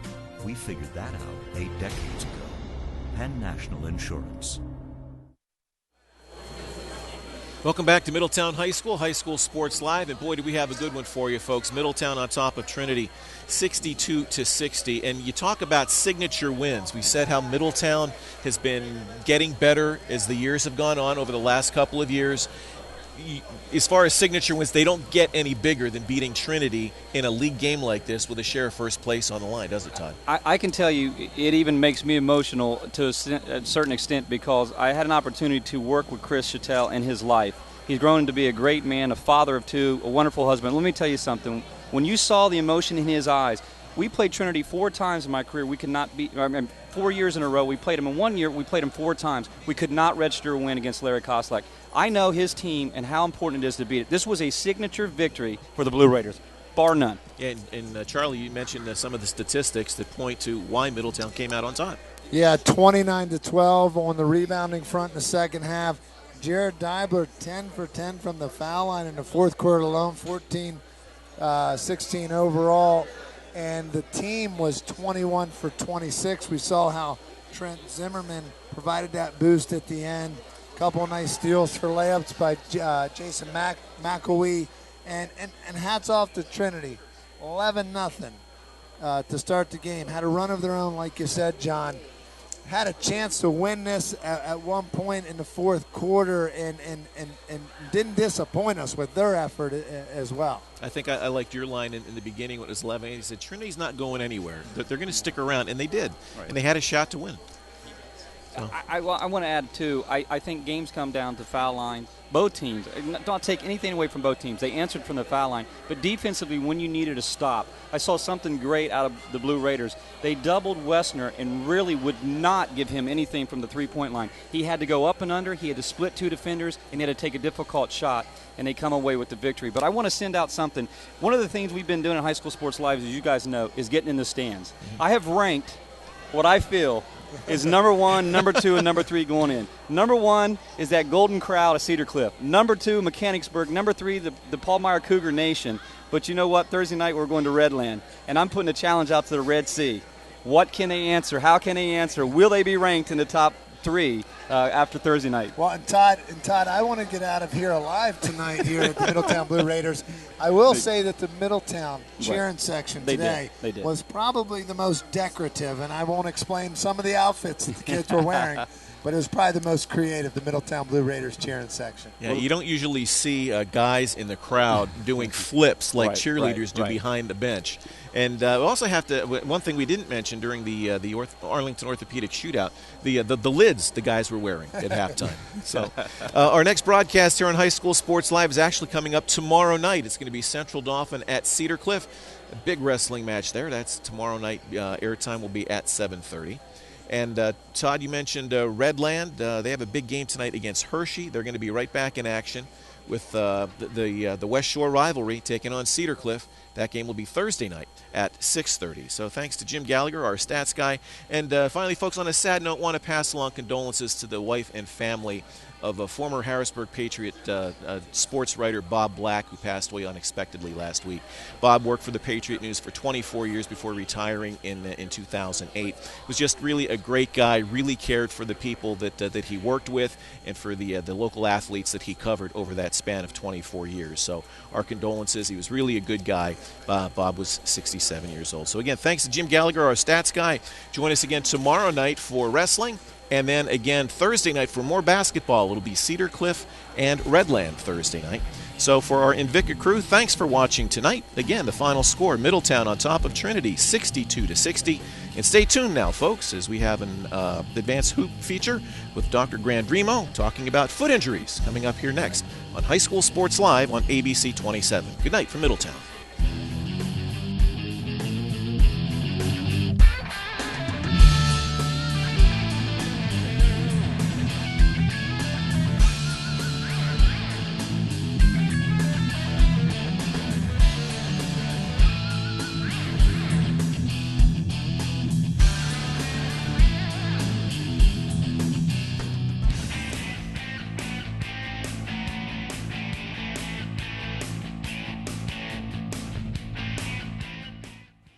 We figured that out 8 decades ago. Penn National Insurance. Welcome back to Middletown High School Sports Live, and boy, do we have a good one for you, folks. Middletown on top of Trinity, 62-60, and you talk about signature wins. We said how Middletown has been getting better as the years have gone on over the last couple of years. As far as signature wins, they don't get any bigger than beating Trinity in a league game like this with a share of first place on the line, does it, Todd? I can tell you it even makes me emotional to a certain extent because I had an opportunity to work with Chris Chattel in his life. He's grown to be a great man, a father of 2, a wonderful husband. Let me tell you something. When you saw the emotion in his eyes, we played Trinity 4 times in my career. We could not beat 4 years in a row. We played him in 1 year. We played him 4 times. We could not register a win against Larry Koslak. I know his team and how important it is to beat it. This was a signature victory for the Blue Raiders. bar none. And Charlie, you mentioned some of the statistics that point to why Middletown came out on top. Yeah, 29-12 on the rebounding front in the second half. Jared Deibler, 10 for 10 from the foul line in the fourth quarter alone, 14-16 overall. And the team was 21 for 26. We saw how Trent Zimmerman provided that boost at the end. A couple of nice steals for layups by Jason McElwee. And hats off to Trinity. 11-0 to start the game. Had a run of their own, like you said, John. Had a chance to win this at one point in the fourth quarter and didn't disappoint us with their effort as well. I think I liked your line in the beginning when it was 11. He said, Trinity's not going anywhere. They're going to stick around, and they did. Right. And they had a shot to win. So. I want to add, too, I think games come down to foul line. Both teams, don't take anything away from both teams. They answered from the foul line. But defensively, when you needed a stop, I saw something great out of the Blue Raiders. They doubled Wessner and really would not give him anything from the three-point line. He had to go up and under. He had to split two defenders, and he had to take a difficult shot, and they come away with the victory. But I want to send out something. One of the things we've been doing in High School Sports Live, as you guys know, is getting in the stands. Mm-hmm. I have ranked what I feel is number 1, number 2, and number 3 going in. Number 1 is that golden crowd of Cedar Cliff. Number 2, Mechanicsburg. Number 3, the Paul Meyer Cougar Nation. But you know what? Thursday night we're going to Redland, and I'm putting a challenge out to the Red Sea. What can they answer? How can they answer? Will they be ranked in the top 3 after Thursday night? Well, and Todd, I want to get out of here alive tonight here at the Middletown Blue Raiders. I will say that the Middletown cheering section today was probably the most decorative, and I won't explain some of the outfits that the kids were wearing, but it was probably the most creative, the Middletown Blue Raiders cheering section. Yeah, you don't usually see guys in the crowd doing flips like cheerleaders do behind the bench. And we also have to, one thing we didn't mention during the Arlington Orthopedic Shootout, the lids the guys were wearing at halftime. So our next broadcast here on High School Sports Live is actually coming up tomorrow night. It's going to be Central Dauphin at Cedar Cliff. A big wrestling match there. That's tomorrow night. Airtime will be at 7:30. And Todd, you mentioned Redland. They have a big game tonight against Hershey. They're going to be right back in action with the West Shore rivalry taking on Cedar Cliff. That game will be Thursday night at 6:30. So thanks to Jim Gallagher, our stats guy. And finally, folks, on a sad note, want to pass along condolences to the wife and family of a former Harrisburg Patriot sports writer, Bob Black, who passed away unexpectedly last week. Bob worked for the Patriot News for 24 years before retiring in 2008. Was just really a great guy, really cared for the people that he worked with and for the local athletes that he covered over that span of 24 years. So our condolences. He was really a good guy. Bob was 67 years old. So again, thanks to Jim Gallagher, our stats guy. Join us again tomorrow night for wrestling. And then again Thursday night for more basketball. It'll be Cedar Cliff and Redland Thursday night. So for our Invicta crew, thanks for watching tonight. Again, the final score, Middletown on top of Trinity, 62-60. And stay tuned now, folks, as we have an advanced hoop feature with Dr. Grandremo talking about foot injuries coming up here next on High School Sports Live on ABC 27. Good night from Middletown.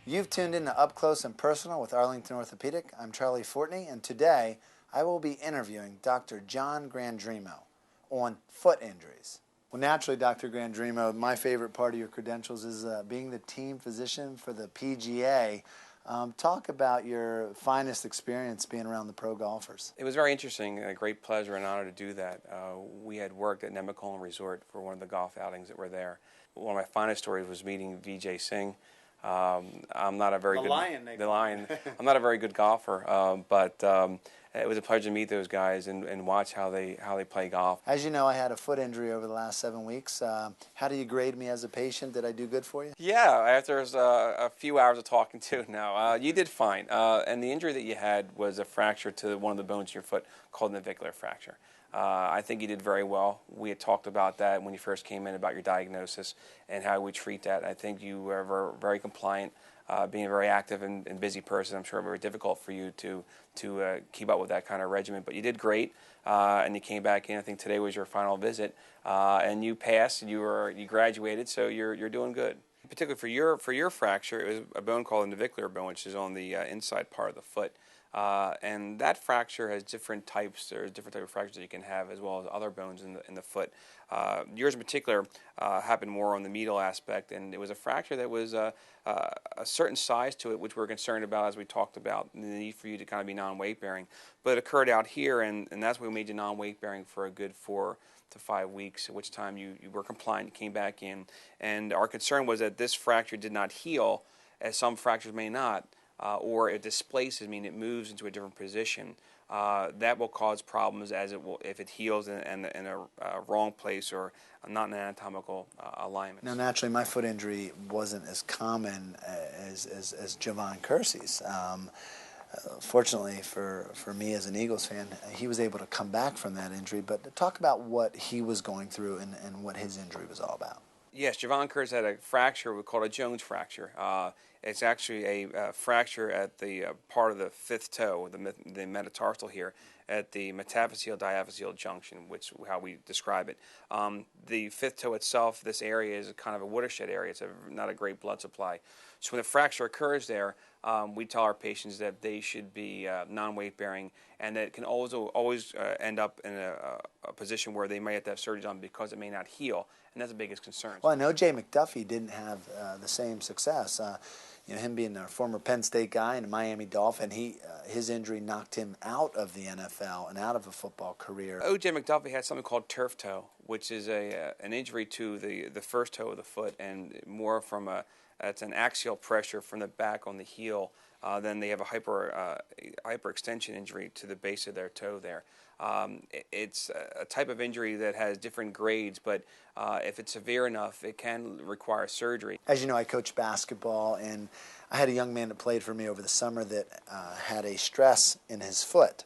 You've tuned in to Up Close and Personal with Arlington Orthopedic. I'm Charlie Fortney, and today I will be interviewing Dr. John Grandremo on foot injuries. Well, naturally, Dr. Grandremo, my favorite part of your credentials is being the team physician for the PGA. Talk about your finest experience being around the pro golfers. It was very interesting, a great pleasure and honor to do that. We had worked at Nemacolin Resort for one of the golf outings that were there. One of my finest stories was meeting Vijay Singh. I'm not a very good lion. I'm not a very good golfer, but it was a pleasure to meet those guys and watch how they play golf. As you know, I had a foot injury over the last 7 weeks. How do you grade me as a patient? Did I do good for you? Yeah, after a few hours of talking to now, you did fine. And the injury that you had was a fracture to one of the bones in your foot called navicular fracture. I think you did very well. We had talked about that when you first came in, about your diagnosis and how we treat that. I think you were very compliant, being a very active and busy person. I'm sure very difficult for you to keep up with that kind of regimen, but you did great, and you came back in. I think today was your final visit, and you passed. You graduated, so you're doing good. Particularly for your fracture, it was a bone called the navicular bone, which is on the inside part of the foot. And that fracture has different types. There's different type of fractures that you can have, as well as other bones in the foot. Yours in particular happened more on the medial aspect, and it was a fracture that was a certain size to it, which we're concerned about, as we talked about, the need for you to kind of be non-weight bearing. But it occurred out here, and that's why we made you non-weight bearing for a good 4 to 5 weeks, at which time you were compliant, you came back in. And our concern was that this fracture did not heal, as some fractures may not. Or it displaces, meaning it moves into a different position. That will cause problems if it heals in a wrong place or not in an anatomical alignment. Now, naturally, my foot injury wasn't as common as Javon Kersey's. Fortunately for me as an Eagles fan, he was able to come back from that injury. But talk about what he was going through and what his injury was all about. Yes, Javon Kersey had a fracture we call a Jones fracture. It's actually a fracture at the part of the fifth toe, the metatarsal here, at the metaphyseal-diaphyseal junction, which is how we describe it. The fifth toe itself, this area is kind of a watershed area. It's not a great blood supply. So when the fracture occurs there, we tell our patients that they should be non-weight bearing, and that it can always end up in a position where they might have to have surgery done because it may not heal, and that's the biggest concern. Well, I know Jay McDuffie didn't have the same success. Him being a former Penn State guy and a Miami Dolphin, his injury knocked him out of the NFL and out of a football career. O.J. McDuffie had something called turf toe, which is an injury to the first toe of the foot, and more from it's an axial pressure from the back on the heel. Then they have a hyperextension injury to the base of their toe there. It's a type of injury that has different grades, but if it's severe enough, it can require surgery. As you know, I coach basketball, and I had a young man that played for me over the summer that had a stress in his foot.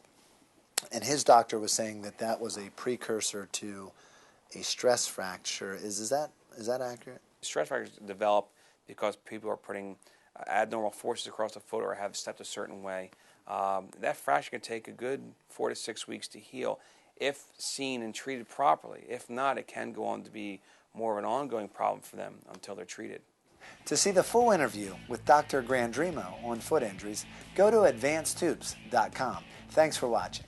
And his doctor was saying that was a precursor to a stress fracture. Is that accurate? Stress fractures develop because people are putting abnormal forces across the foot or have stepped a certain way. That fracture can take a good 4 to 6 weeks to heal if seen and treated properly. If not, it can go on to be more of an ongoing problem for them until they're treated. To see the full interview with Dr. Grandremo on foot injuries, go to advancedhoops.com. Thanks for watching.